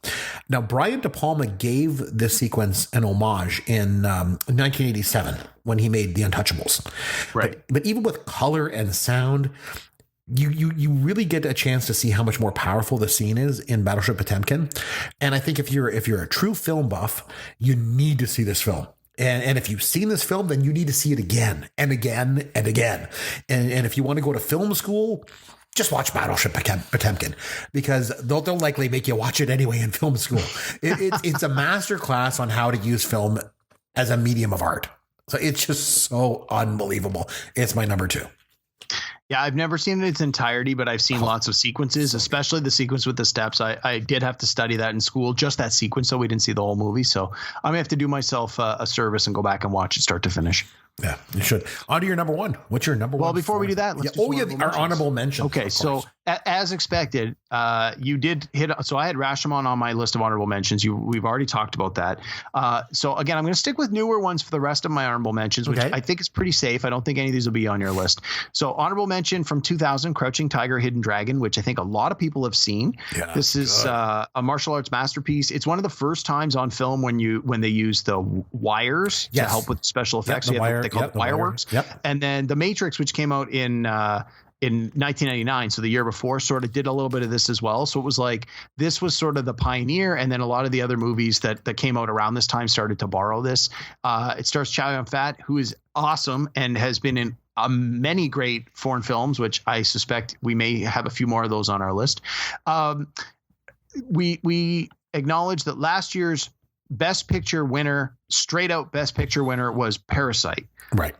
Now, Brian De Palma gave this sequence an homage in 1987 when he made The Untouchables. Right. But even with color and sound, you really get a chance to see how much more powerful the scene is in Battleship Potemkin. And I think if you're a true film buff, you need to see this film. And if you've seen this film, then you need to see it again and again and again. And if you want to go to film school, just watch Battleship Potemkin, because they'll likely make you watch it anyway in film school. It's a master class on how to use film as a medium of art. So it's just so unbelievable. It's my number 2. Yeah, I've never seen it in its entirety, but I've seen lots of sequences, especially the sequence with the steps. I did have to study that in school, just that sequence, so we didn't see the whole movie. So I'm going to have to do myself a service and go back and watch it start to finish. Yeah, you should. On to your number 1. What's your number 1? Well, before we do that, let's do our honorable mentions. Okay, so as expected, you did hit. So I had Rashomon on my list of honorable mentions. We've already talked about that. So again, I'm going to stick with newer ones for the rest of my honorable mentions, which I think is pretty safe. I don't think any of these will be on your list. So honorable mention from 2000, Crouching Tiger, Hidden Dragon, which I think a lot of people have seen. Yeah, this is a martial arts masterpiece. It's one of the first times on film when they use the wires to help with special effects. They call it Wireworks. Yep. And then The Matrix, which came out in 1999, so the year before, sort of did a little bit of this as well. So it was like this was sort of the pioneer, and then a lot of the other movies that came out around this time started to borrow this. It stars Chow Yun-fat, who is awesome and has been in many great foreign films, which I suspect we may have a few more of those on our list. We acknowledge that last year's Best Picture winner, straight out Best Picture winner, was Parasite, right?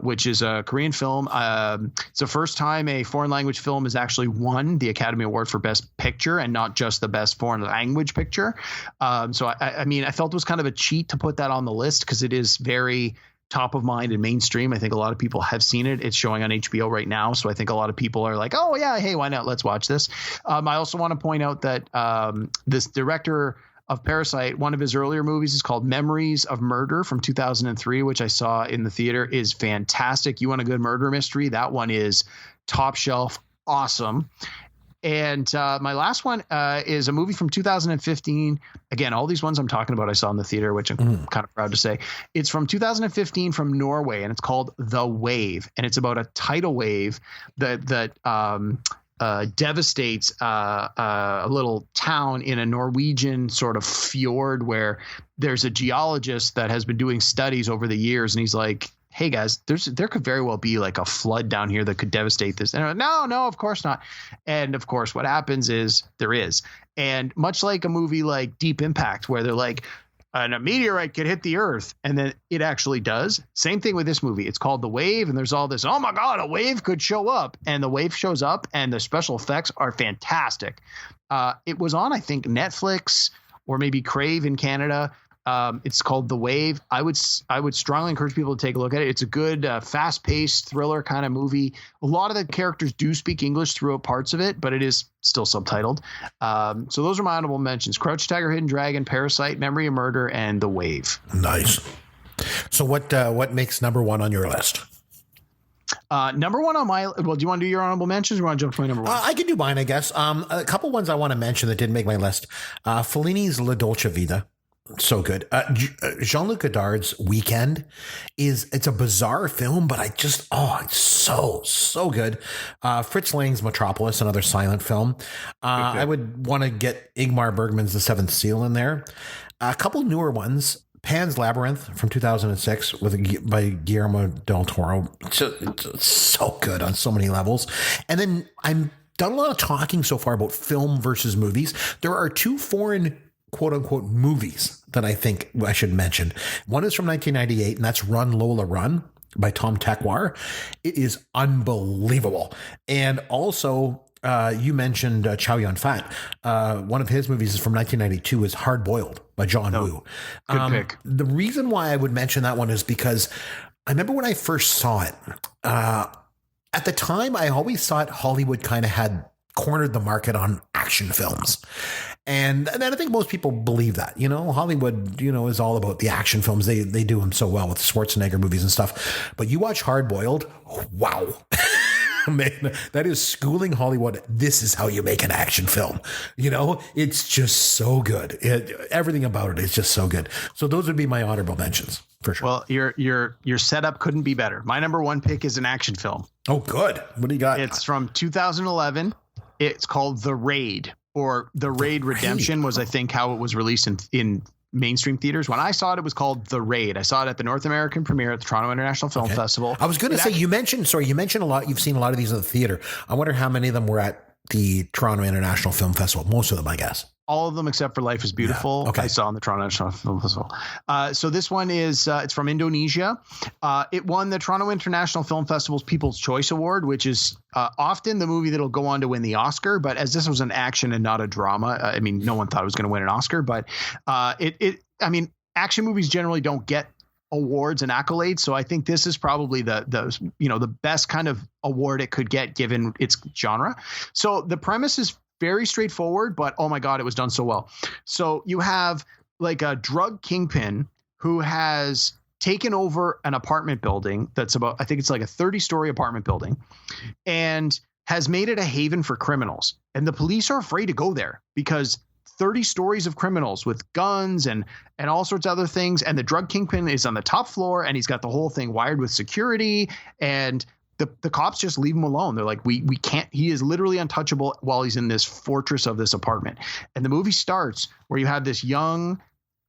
Which is a Korean film. It's the first time a foreign language film has actually won the Academy Award for Best Picture and not just the Best Foreign Language Picture. So I mean, I felt it was kind of a cheat to put that on the list because it is very top of mind and mainstream. I think a lot of people have seen it. It's showing on HBO right now. So I think a lot of people are like, oh yeah, hey, why not? Let's watch this. I also want to point out that this director of Parasite, one of his earlier movies is called Memories of Murder from 2003, which I saw in the theater, is fantastic. You want a good murder mystery? That one is top shelf, awesome. And my last one is a movie from 2015. Again, all these ones I'm talking about I saw in the theater, which I'm kind of proud to say. It's from 2015 from Norway, and it's called The Wave. And it's about a tidal wave that devastates a little town in a Norwegian sort of fjord where there's a geologist that has been doing studies over the years. And he's like, hey guys, there could very well be like a flood down here that could devastate this. And no, of course not. And of course, what happens is there is. And much like a movie like Deep Impact, where they're like, a meteorite could hit the earth, and then it actually does. Same thing with this movie. It's called The Wave, and there's all this, oh my God, a wave could show up. And the wave shows up, and the special effects are fantastic. It was on, I think, Netflix or maybe Crave in Canada. It's called The Wave. I would strongly encourage people to take a look at it. It's a good, fast-paced thriller kind of movie. A lot of the characters do speak English throughout parts of it, but it is still subtitled. So those are my honorable mentions: Crouch Tiger, Hidden Dragon, Parasite, Memory of Murder, and The Wave. Nice. So what makes number 1 on your list? Number 1 on my, well, do you want to do your honorable mentions or want to jump to my number 1? I can do mine, I guess. A couple ones I want to mention that didn't make my list. Fellini's La Dolce Vita. So good. Jean-Luc Godard's Weekend it's a bizarre film, but it's so good. Fritz Lang's Metropolis, another silent film. I would want to get Ingmar Bergman's The Seventh Seal in there. A couple newer ones. Pan's Labyrinth from 2006 by Guillermo del Toro. It's so good on so many levels. And then I'm done a lot of talking so far about film versus movies. There are 2 foreign quote unquote movies that I think I should mention. One is from 1998, and that's Run Lola Run by Tom Tykwer. It is unbelievable. And also, you mentioned Chow Yun-fat. One of his movies is from 1992 is Hard Boiled by John Woo. Good pick. The reason why I would mention that one is because I remember when I first saw it, at the time, I always thought Hollywood kind of had cornered the market on action films. And I think most people believe that, Hollywood, is all about the action films. They do them so well with Schwarzenegger movies and stuff. But you watch Hard Boiled. Wow. Man, that is schooling Hollywood. This is how you make an action film. It's just so good. Everything about it is just so good. So those would be my honorable mentions for sure. Well, your setup couldn't be better. My number 1 pick is an action film. Oh, good. What do you got? It's from 2011. It's called The Raid, or The Raid Redemption was, I think, how it was released in mainstream theaters. When I saw it, it was called The Raid. I saw it at the North American premiere at the Toronto International Film Festival. I was going to say, you mentioned a lot. You've seen a lot of these at the theater. I wonder how many of them were at the Toronto International Film Festival. Most of them, I guess. All of them except for Life is Beautiful. Yeah. Okay. I saw in the Toronto International Film Festival. So this one is it's from Indonesia. It won the Toronto International Film Festival's People's Choice Award, which is often the movie that'll go on to win the Oscar. But as this was an action and not a drama, I mean, no one thought it was going to win an Oscar. But action movies generally don't get awards and accolades. So I think this is probably the best kind of award it could get given its genre. So the premise is very straightforward, but oh my God, it was done so well. So you have like a drug kingpin who has taken over an apartment building that's I think it's like a 30-story apartment building, and has made it a haven for criminals. And the police are afraid to go there because 30 stories of criminals with guns and all sorts of other things. And the drug kingpin is on the top floor, and he's got the whole thing wired with security, and the cops just leave him alone. They're like, we can't, he is literally untouchable while he's in this fortress of this apartment. And the movie starts where you have this young,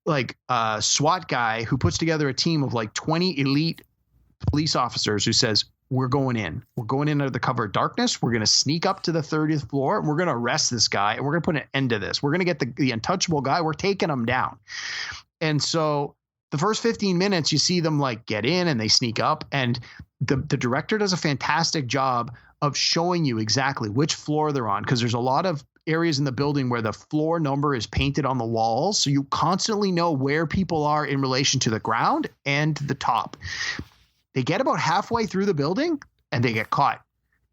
SWAT guy who puts together a team of like 20 elite police officers who says, we're going in under the cover of darkness. We're going to sneak up to the 30th floor. And we're going to arrest this guy, and we're going to put an end to this. We're going to get the untouchable guy. We're taking him down. And so the first 15 minutes, you see them like get in and they sneak up, and the director does a fantastic job of showing you exactly which floor they're on, because there's a lot of areas in the building where the floor number is painted on the walls. So you constantly know where people are in relation to the ground and the top. They get about halfway through the building and they get caught.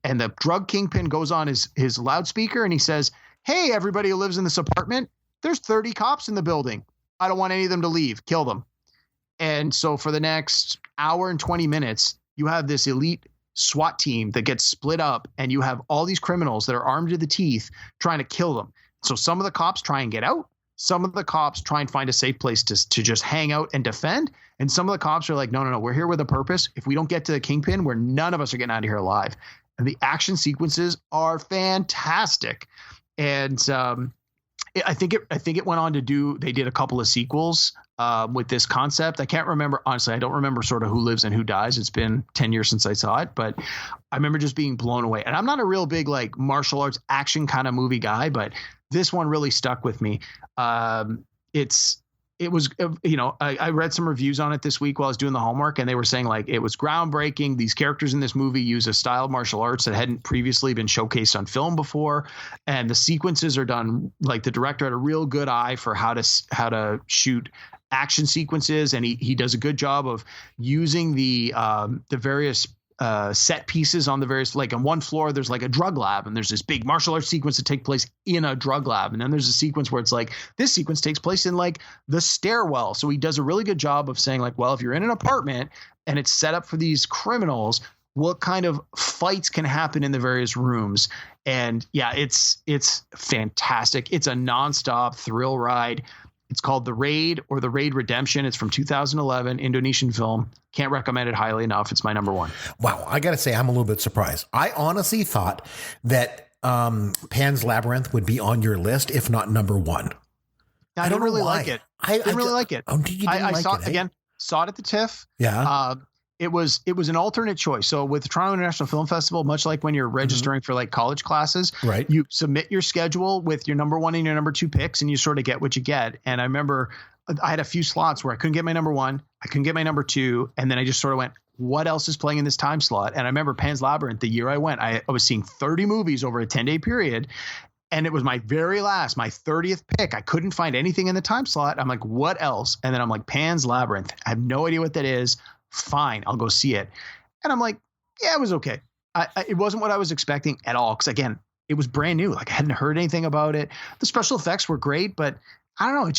And the drug kingpin goes on his loudspeaker and he says, hey, everybody who lives in this apartment, there's 30 cops in the building. I don't want any of them to leave. Kill them. And so for the next hour and 20 minutes, you have this elite SWAT team that gets split up, and you have all these criminals that are armed to the teeth trying to kill them. So some of the cops try and get out. Some of the cops try and find a safe place to just hang out and defend. And some of the cops are like, no, we're here with a purpose. If we don't get to the kingpin, none of us are getting out of here alive. And the action sequences are fantastic. And I think it went on to they did a couple of sequels with this concept. I can't remember, honestly, I don't remember sort of who lives and who dies. It's been 10 years since I saw it, but I remember just being blown away. And I'm not a real big like martial arts action kind of movie guy, but this one really stuck with me. It was, I read some reviews on it this week while I was doing the homework, and they were saying like it was groundbreaking. These characters in this movie use a style of martial arts that hadn't previously been showcased on film before. And the sequences are done, like the director had a real good eye for how to shoot action sequences. And he does a good job of using the various set pieces on the various, like on one floor, there's like a drug lab, and there's this big martial arts sequence that takes place in a drug lab. And then there's a sequence where it's like, this sequence takes place in like the stairwell. So he does a really good job of saying like, well, if you're in an apartment and it's set up for these criminals, what kind of fights can happen in the various rooms. And yeah, it's fantastic. It's a nonstop thrill ride. It's called The Raid or The Raid Redemption. It's from 2011, Indonesian film. Can't recommend it highly enough. It's my number one. Wow. I got to say, I'm a little bit surprised. I honestly thought that Pan's Labyrinth would be on your list, if not number one. I don't really like it. I didn't really like it. Oh, you didn't like saw it, it again. Saw it at the TIFF. Yeah. It was an alternate choice. So with the Toronto International Film Festival, much like when you're registering for like college classes, right, you submit your schedule with your number one and your number two picks, and you sort of get what you get. And I remember I had a few slots where I couldn't get my number one, I couldn't get my number two, and then I just sort of went, what else is playing in this time slot? And I remember Pan's Labyrinth, the year I went, I was seeing 30 movies over a 10-day period. And it was my very last, my 30th pick. I couldn't find anything in the time slot. I'm like, what else? And then I'm like, Pan's Labyrinth. I have no idea what that is. Fine, I'll go see it. And I'm like, yeah, it was okay. It wasn't what I was expecting at all. Because again, it was brand new. Like I hadn't heard anything about it. The special effects were great, but I don't know.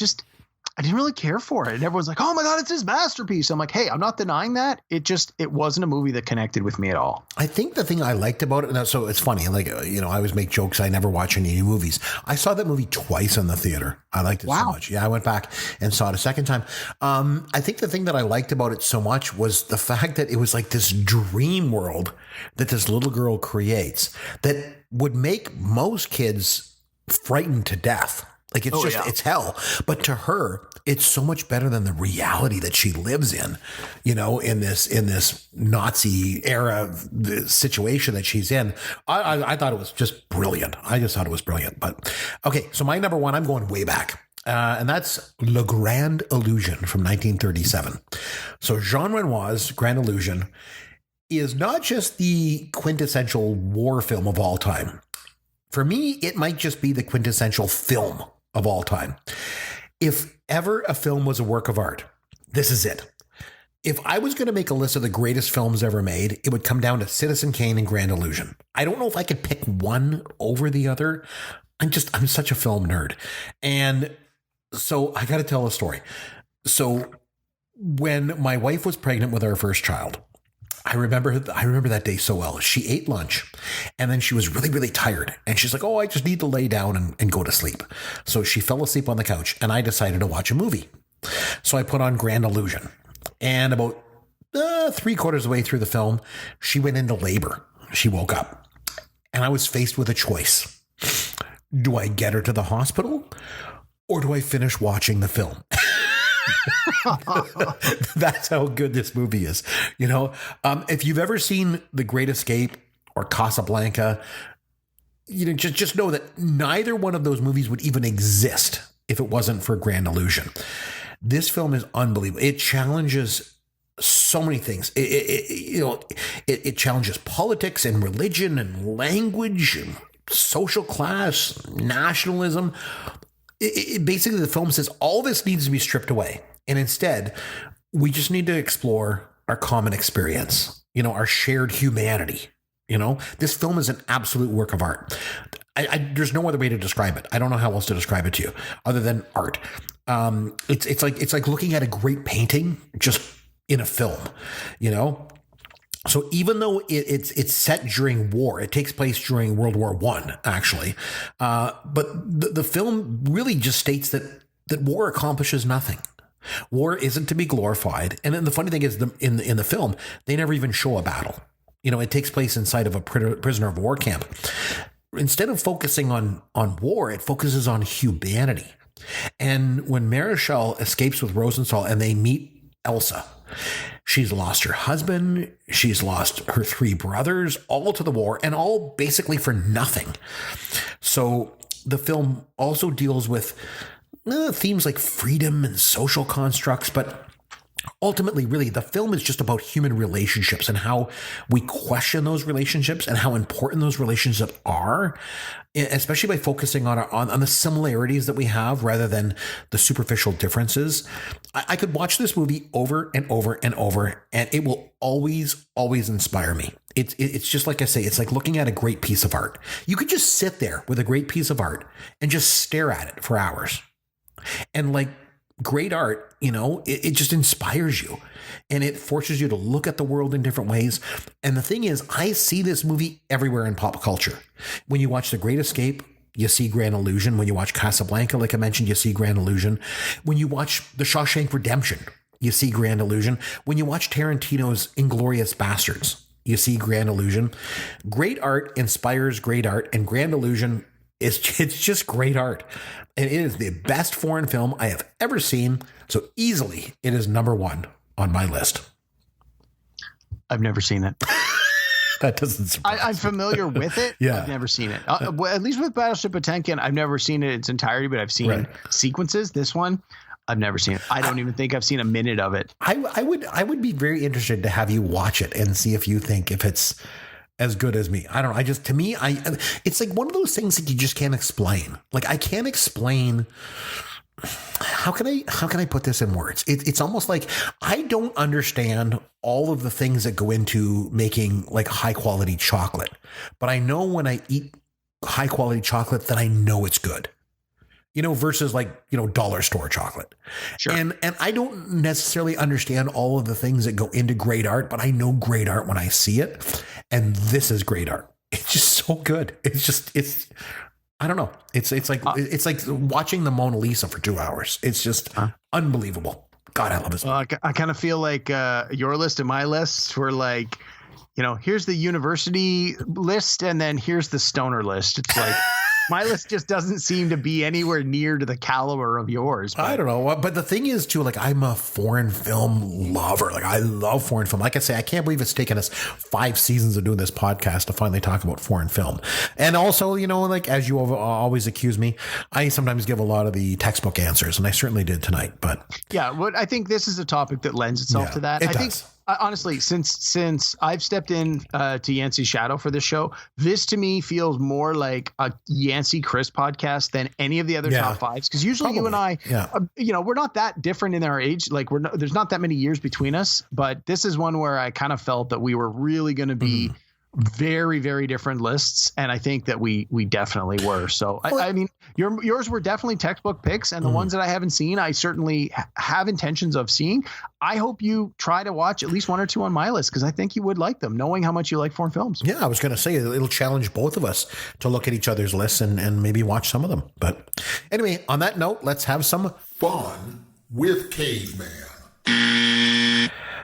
I didn't really care for it. And everyone's like, oh my God, it's his masterpiece. I'm like, hey, I'm not denying that. It wasn't a movie that connected with me at all. I think the thing I liked about it, and so it's funny, like, I always make jokes. I never watch any new movies. I saw that movie twice in the theater. I liked it so much. Yeah, I went back and saw it a second time. I think the thing that I liked about it so much was the fact that it was like this dream world that this little girl creates that would make most kids frightened to death. Like it's it's hell. But to her, it's so much better than the reality that she lives in, you know, in this Nazi era situation that she's in. I thought it was just brilliant. I just thought it was brilliant. But okay, so my number one, I'm going way back. And that's Le Grand Illusion from 1937. So Jean Renoir's Grand Illusion is not just the quintessential war film of all time. For me, it might just be the quintessential film of all time. If ever a film was a work of art, this is it. If I was going to make a list of the greatest films ever made, it would come down to Citizen Kane and Grand Illusion. I don't know if I could pick one over the other. I'm such a film nerd. And so I got to tell a story. So when my wife was pregnant with our first child, I remember that day so well. She ate lunch and then she was really, really tired. And she's like, oh, I just need to lay down and go to sleep. So she fell asleep on the couch and I decided to watch a movie. So I put on Grand Illusion, and about 3/4 of the way through the film, she went into labor. She woke up and I was faced with a choice. Do I get her to the hospital or do I finish watching the film? That's how good this movie is. You know, if you've ever seen The Great Escape or Casablanca, you know, just know that neither one of those movies would even exist if it wasn't for Grand Illusion. This film is unbelievable. It challenges so many things. It challenges politics and religion and language and social class, nationalism. Basically, the film says all this needs to be stripped away. And instead, we just need to explore our common experience, you know, our shared humanity. You know, this film is an absolute work of art. There's no other way to describe it. I don't know how else to describe it to you other than art. It's like looking at a great painting just in a film, you know. So even though it's set during war, it takes place during World War I, actually. But the film really just states that war accomplishes nothing. War isn't to be glorified. And then the funny thing is, in the film, they never even show a battle. You know, it takes place inside of a prisoner of war camp. Instead of focusing on war, it focuses on humanity. And when Marischal escapes with Rosenthal and they meet Elsa, she's lost her husband, she's lost her 3 brothers, all to the war, and all basically for nothing. So the film also deals with themes like freedom and social constructs, but ultimately, really, the film is just about human relationships and how we question those relationships and how important those relationships are, especially by focusing on the similarities that we have rather than the superficial differences. I could watch this movie over and over and over, and it will always, always inspire me. It's just like I say, it's like looking at a great piece of art. You could just sit there with a great piece of art and just stare at it for hours. And like great art, you know, it just inspires you and it forces you to look at the world in different ways. And the thing is, I see this movie everywhere in pop culture. When you watch The Great Escape, you see Grand Illusion. When you watch Casablanca, like I mentioned, you see Grand Illusion. When you watch The Shawshank Redemption, you see Grand Illusion. When you watch Tarantino's Inglourious Basterds, you see Grand Illusion. Great art inspires great art, and Grand Illusion it's just great art. And it is the best foreign film I have ever seen. So easily, it is number 1 on my list. I've never seen it. That doesn't surprise I'm familiar with it. Yeah. I've never seen it. Well, at least with Battleship Potemkin, I've never seen it in its entirety, but I've seen sequences. This one, I've never seen it. I don't even think I've seen a minute of it. I would be very interested to have you watch it and see if you think if it's as good as me. I don't know. To me, it's like one of those things that you just can't explain. Like I can't explain. How can I put this in words? It's almost like I don't understand all of the things that go into making like high quality chocolate, but I know when I eat high quality chocolate that I know it's good. You know, versus like, you know, dollar store chocolate. Sure. And I don't necessarily understand all of the things that go into great art, but I know great art when I see it. And this is great art. It's just so good. It's I don't know. It's like watching the Mona Lisa for 2 hours. It's just unbelievable. God, I love this. Well, I kind of feel like your list and my list were like, you know, here's the university list and then here's the stoner list. It's like My list just doesn't seem to be anywhere near to the caliber of yours. I don't know. But the thing is, too, like, I'm a foreign film lover. Like, I love foreign film. Like I say, I can't believe it's taken us 5 seasons of doing this podcast to finally talk about foreign film. And also, you know, like, as you always accuse me, I sometimes give a lot of the textbook answers, and I certainly did tonight. But yeah, I think this is a topic that lends itself to that. It I does. think honestly, since I've stepped in to Yancey's shadow for this show, this to me feels more like a Yancey Chris podcast than any of the other top fives. Because usually you and I, you know, we're not that different in our age. Like there's not that many years between us. But this is one where I kind of felt that we were really going to be very, very different lists, and I think that we definitely were. So I mean, yours were definitely textbook picks, and the ones that I haven't seen, I certainly have intentions of seeing. I hope you try to watch at least 1 or 2 on my list, because I think you would like them, knowing how much you like foreign films. Yeah, I was going to say it'll challenge both of us to look at each other's lists and maybe watch some of them. But anyway, on that note, let's have some Fun with Caveman.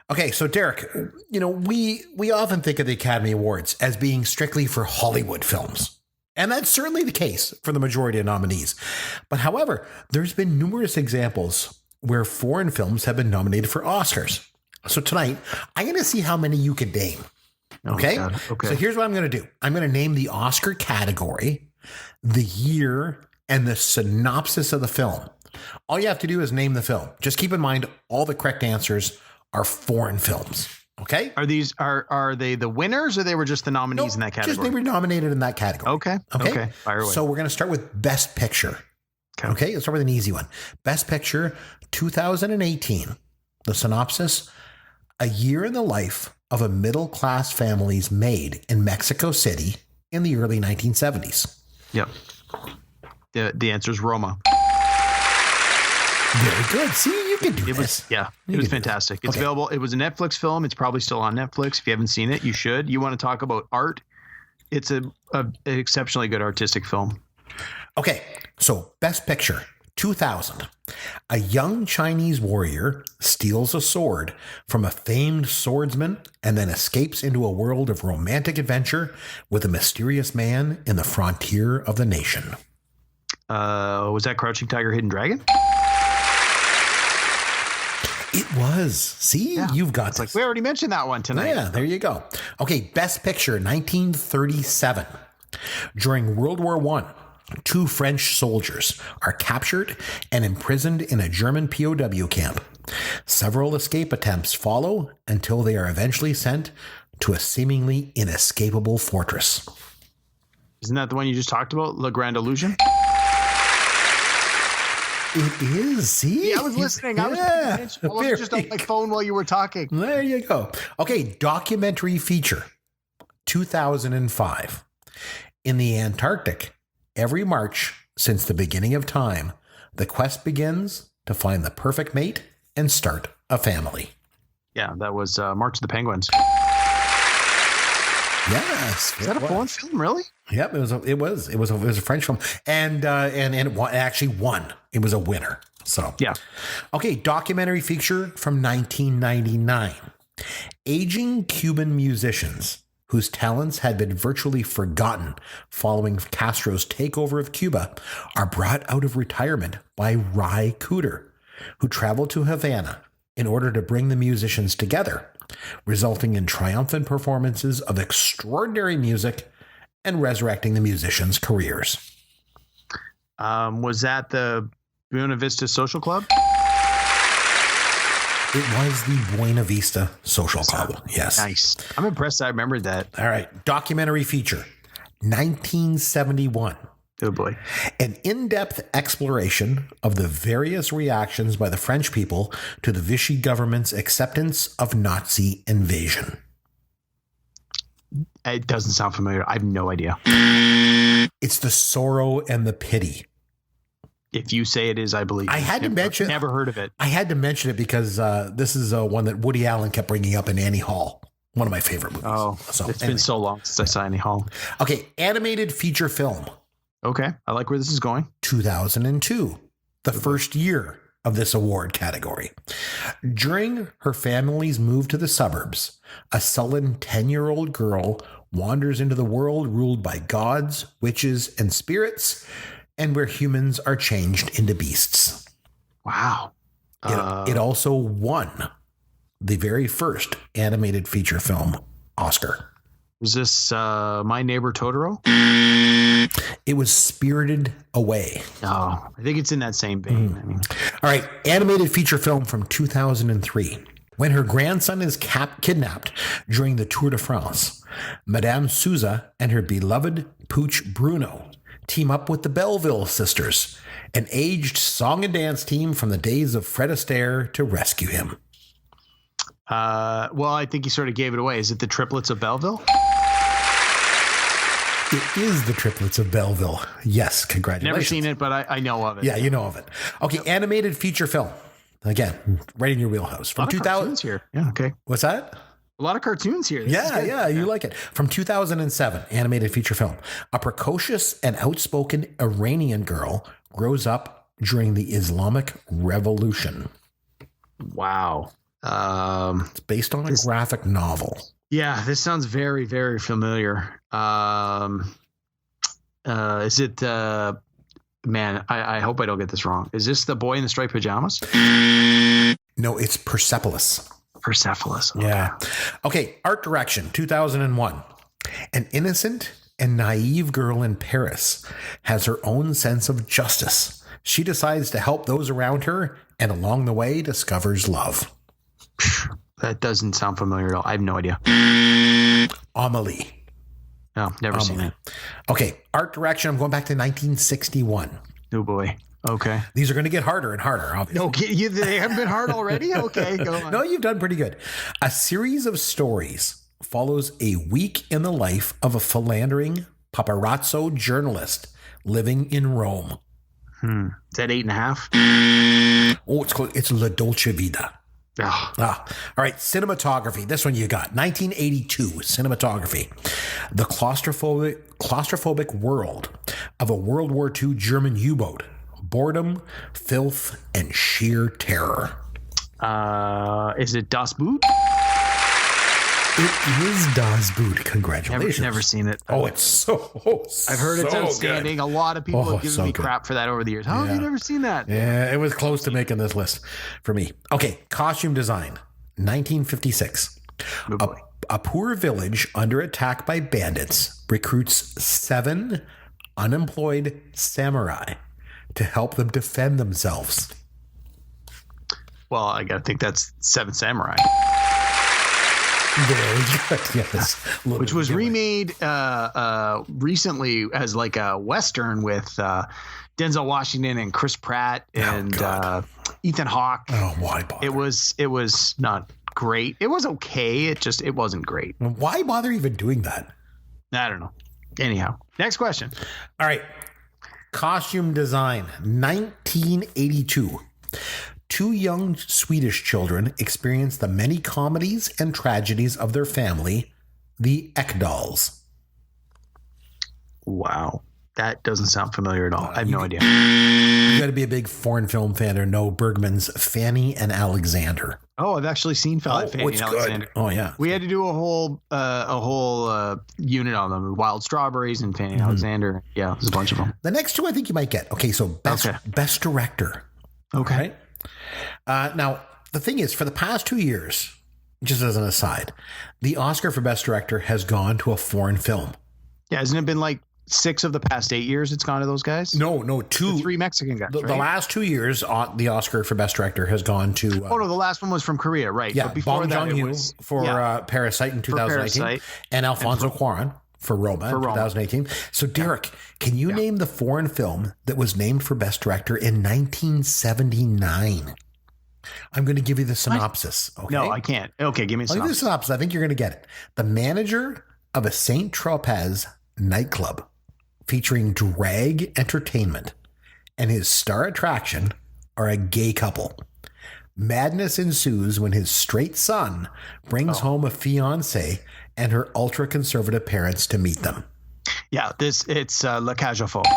Okay, so Derek, you know, we often think of the Academy Awards as being strictly for Hollywood films. And that's certainly the case for the majority of nominees. But however, there's been numerous examples where foreign films have been nominated for Oscars. So tonight, I'm going to see how many you can name. Okay? Oh, okay. So here's what I'm going to do. I'm going to name the Oscar category, the year, and the synopsis of the film. All you have to do is name the film. Just keep in mind, all the correct answers are foreign films. Okay. Are they the winners, or they were just the nominees in that category? Just they were nominated in that category. Okay. Fire away. So we're going to start with Best Picture. Okay. Let's start with an easy one. Best Picture 2018. The synopsis: a year in the life of a middle-class family's maid in Mexico City in the early 1970s. Yep. The answer is Roma. Very good. See, you can do this. It was fantastic. It's available. It was a Netflix film. It's probably still on Netflix. If you haven't seen it, you should. You want to talk about art? It's an exceptionally good artistic film. Okay, so Best Picture 2000. A young Chinese warrior steals a sword from a famed swordsman and then escapes into a world of romantic adventure with a mysterious man in the frontier of the nation. Was that Crouching Tiger, Hidden Dragon? It was. See, you've got this. Like we already mentioned that one tonight. Yeah, there you go. Okay, Best Picture 1937. During World War I, 2 French soldiers are captured and imprisoned in a German POW camp. Several escape attempts follow until they are eventually sent to a seemingly inescapable fortress. Isn't that the one you just talked about, Le Grand Illusion? It is. See? I was listening. I was just on my phone while you were talking. There you go. Okay, documentary feature 2005. In the Antarctic, every March since the beginning of time, the quest begins to find the perfect mate and start a family. Yeah, that was March of the Penguins. Yes. Is that a foreign film, really? Yep, it was a French film, and it actually won. It was a winner. So yeah. Okay, documentary feature from 1999. Aging Cuban musicians whose talents had been virtually forgotten following Castro's takeover of Cuba are brought out of retirement by Ry Cooder, who traveled to Havana in order to bring the musicians together, resulting in triumphant performances of extraordinary music and resurrecting the musicians' careers. Was that the Buena Vista Social Club? It was the Buena Vista Social Club. Yes. Nice. I'm impressed I remembered that. All right. Documentary feature, 1971. Oh, boy. An in-depth exploration of the various reactions by the French people to the Vichy government's acceptance of Nazi invasion. It doesn't sound familiar. I have no idea. It's The Sorrow and the Pity. If you say it is, I believe. I had to mention. Never heard of it. I had to mention it because this is one that Woody Allen kept bringing up in Annie Hall. One of my favorite movies. Oh, so it's been so long since I saw Annie Hall. Okay, animated feature film. Okay, I like where this is going. 2002, the first year of this award category. During her family's move to the suburbs, a sullen 10-year-old girl wanders into the world ruled by gods, witches, and spirits, and where humans are changed into beasts. Wow. It also won the very first animated feature film Oscar. Was this My Neighbor Totoro? It was Spirited Away. Oh, I think it's in that same vein. I mean, All right, animated feature film from 2003. When her grandson is kidnapped during the Tour de France, Madame Souza and her beloved pooch Bruno team up with the Belleville sisters, an aged song and dance team from the days of Fred Astaire, to rescue him. well, I think you sort of gave it away. Is it the Triplets of Belleville? It is the Triplets of Belleville. Yes, congratulations. Never seen it, but I know of it. Yeah, you know of it. Okay, animated feature film. Again, right in your wheelhouse. A lot From of cartoons here. Yeah, okay. What's that? A lot of cartoons here. This is good. Yeah, you like it. From 2007, animated feature film. A precocious and outspoken Iranian girl grows up during the Islamic Revolution. Wow. It's based on a graphic novel. Yeah, this sounds very, very familiar. Is it, man, I hope I don't get this wrong. Is this the boy in the striped pajamas? No, it's Persepolis. Persepolis. Okay. Yeah. Okay, art direction, 2001. An innocent and naive girl in Paris has her own sense of justice. She decides to help those around her and along the way discovers love. That doesn't sound familiar at all. I have no idea. Amelie. No, never seen it. Okay, art direction. I'm going back to 1961. Oh boy. Okay. These are going to get harder and harder, obviously. No, they haven't been hard already? Okay, go on. No, you've done pretty good. A series of stories follows a week in the life of a philandering paparazzo journalist living in Rome. Is that 8.5? Oh, it's called, it's La Dolce Vita. Oh, All right, cinematography. This one you got. 1982, cinematography. The claustrophobic world of a World War II German U-boat. Boredom, filth, and sheer terror. is it Das Boot? It is Das Boot. Congratulations. Never seen it. Oh, it's so I've heard it's outstanding. good. A lot of people have given so me good. crap for that over the years. How have you never seen that? Yeah, it was close to making this list for me. Okay, costume design, 1956. Oh, boy. A poor village under attack by bandits recruits 7 unemployed samurai to help them defend themselves. Well, I got to think that's Seven Samurai, Very good. Yes. which was remade recently as like a Western with Denzel Washington and Chris Pratt and Ethan Hawke. Oh, why bother? It was not great. It was okay. It wasn't great. Why bother even doing that? I don't know. Anyhow, next question. All right. Costume design, 1982. 2 young Swedish children experience the many comedies and tragedies of their family, the Ekdals. Wow. That doesn't sound familiar at all. I have no idea. You got to be a big foreign film fan to know Bergman's Fanny and Alexander. Oh, I've actually seen Fanny and Alexander. Oh, yeah. We had to do a whole unit on them. Wild Strawberries and Fanny and Alexander. Yeah, there's a bunch of them. The next 2 I think you might get. Okay, so best director. Okay. Right? Now, the thing is, for the past 2 years, just as an aside, the Oscar for Best Director has gone to a foreign film. Yeah, hasn't it been like 6 of the past 8 years it's gone to those guys? No, 2. The 3 Mexican guys, The last 2 years, the Oscar for Best Director has gone to... oh, no, the last one was from Korea, right. Yeah, but before Bong that, Joon-ho for Parasite in 2018. Parasite. And Alfonso Cuarón for Roma in 2018. So, Derek, can you name the foreign film that was named for Best Director in 1979? I'm going to give you the synopsis. Okay? No, I can't. Okay, give me a I'll give you the synopsis. synopsis. I think you're going to get it. The manager of a St. Tropez nightclub featuring drag entertainment and his star attraction are a gay couple. Madness ensues when his straight son brings home a fiancée and her ultra-conservative parents to meet them. Yeah, it's La Cage aux Folles.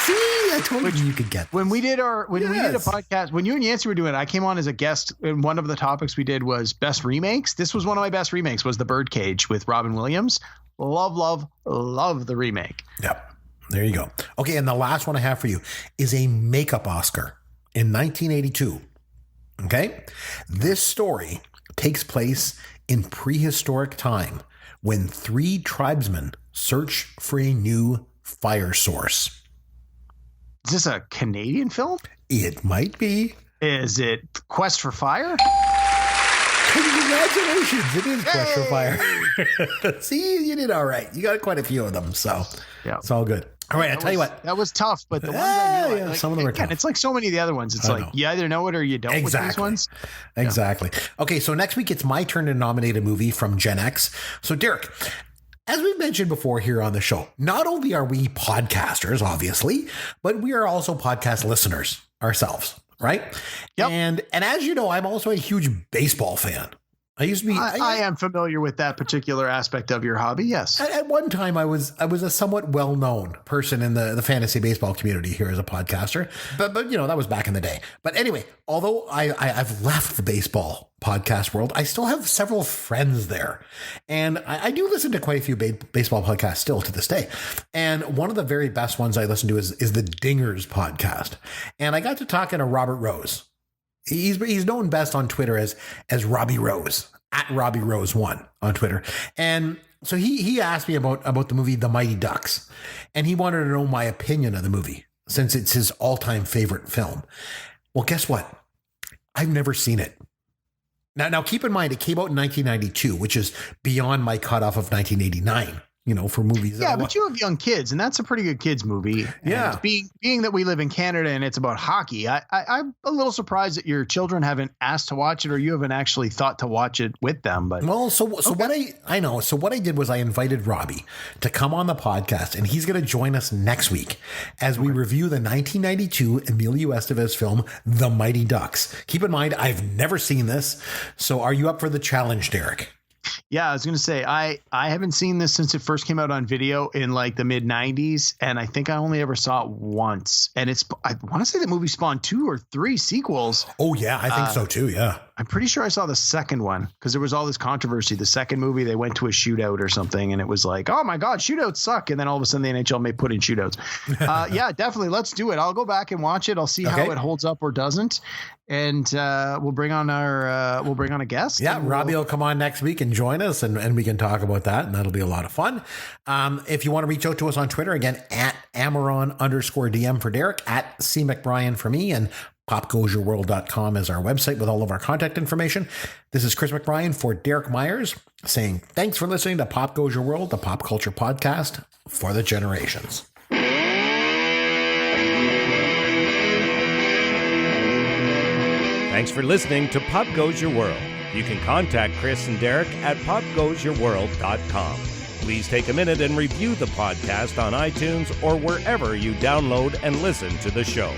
See, See, I told you could get this. When we did a podcast, when you and Yancey were doing it, I came on as a guest, and one of the topics we did was best remakes. This was one of my best remakes, was The Birdcage with Robin Williams. Love the remake. Yep. There you go. Okay, and the last one I have for you is a makeup Oscar in 1982. Okay? This story takes place in prehistoric time when 3 tribesmen search for a new fire source. Is this a Canadian film? It might be. Is it Quest for Fire? Congratulations. It is Quest for Fire. See, you did all right. You got quite a few of them, so it's all good. All right, I'll tell you what. That was tough, but the ones I knew, like, some of them are tough. It's like so many of the other ones. It's like you either know it or you don't with these ones. Exactly. Okay, so next week it's my turn to nominate a movie from Gen X. So, Derek, as we've mentioned before here on the show, not only are we podcasters, obviously, but we are also podcast listeners ourselves, right? Yep. And as you know, I'm also a huge baseball fan. I used to be. I am familiar with that particular aspect of your hobby. Yes. At one time, I was a somewhat well-known person in the fantasy baseball community here as a podcaster, but that was back in the day. But anyway, although I've left the baseball podcast world, I still have several friends there, and I do listen to quite a few baseball podcasts still to this day. And one of the very best ones I listen to is the Dingers podcast, and I got to talking to Robert Rose. He's known best on Twitter as Robbie Rose, at Robbie Rose 1 on Twitter. And so he asked me about the movie The Mighty Ducks, and he wanted to know my opinion of the movie since it's his all-time favorite film. Well, guess what? I've never seen it. Now keep in mind, it came out in 1992, which is beyond my cutoff of 1989. For movies. Yeah, but you have young kids, and that's a pretty good kids movie. Yeah. And being that we live in Canada and it's about hockey, I'm a little surprised that your children haven't asked to watch it, or you haven't actually thought to watch it with them. But so what I did was I invited Robbie to come on the podcast, and he's going to join us next week as we review the 1992 Emilio Estevez film, The Mighty Ducks. Keep in mind, I've never seen this. So are you up for the challenge, Derek? Yeah, I was going to say, I haven't seen this since it first came out on video in like the mid 90s. And I think I only ever saw it once. And I want to say the movie spawned 2 or 3 sequels. Oh, yeah, I think so too. Yeah. I'm pretty sure I saw the second one because there was all this controversy. The second movie, they went to a shootout or something, and it was like, oh my God, shootouts suck. And then all of a sudden the NHL may put in shootouts. Yeah, definitely. Let's do it. I'll go back and watch it. I'll see how it holds up or doesn't. And we'll bring on a guest. Yeah, Robbie will come on next week and join us, and we can talk about that, and that'll be a lot of fun. If you want to reach out to us on Twitter, again, at Amaron_DM for Derek, at C McBrien for me, and popgoesyourworld.com is our website with all of our contact information. This is Chris McBrien for Derek Myers saying thanks for listening to Pop Goes Your World, the pop culture podcast for the generations. Thanks for listening to Pop Goes Your World. You can contact Chris and Derek at popgoesyourworld.com. Please take a minute and review the podcast on iTunes or wherever you download and listen to the show.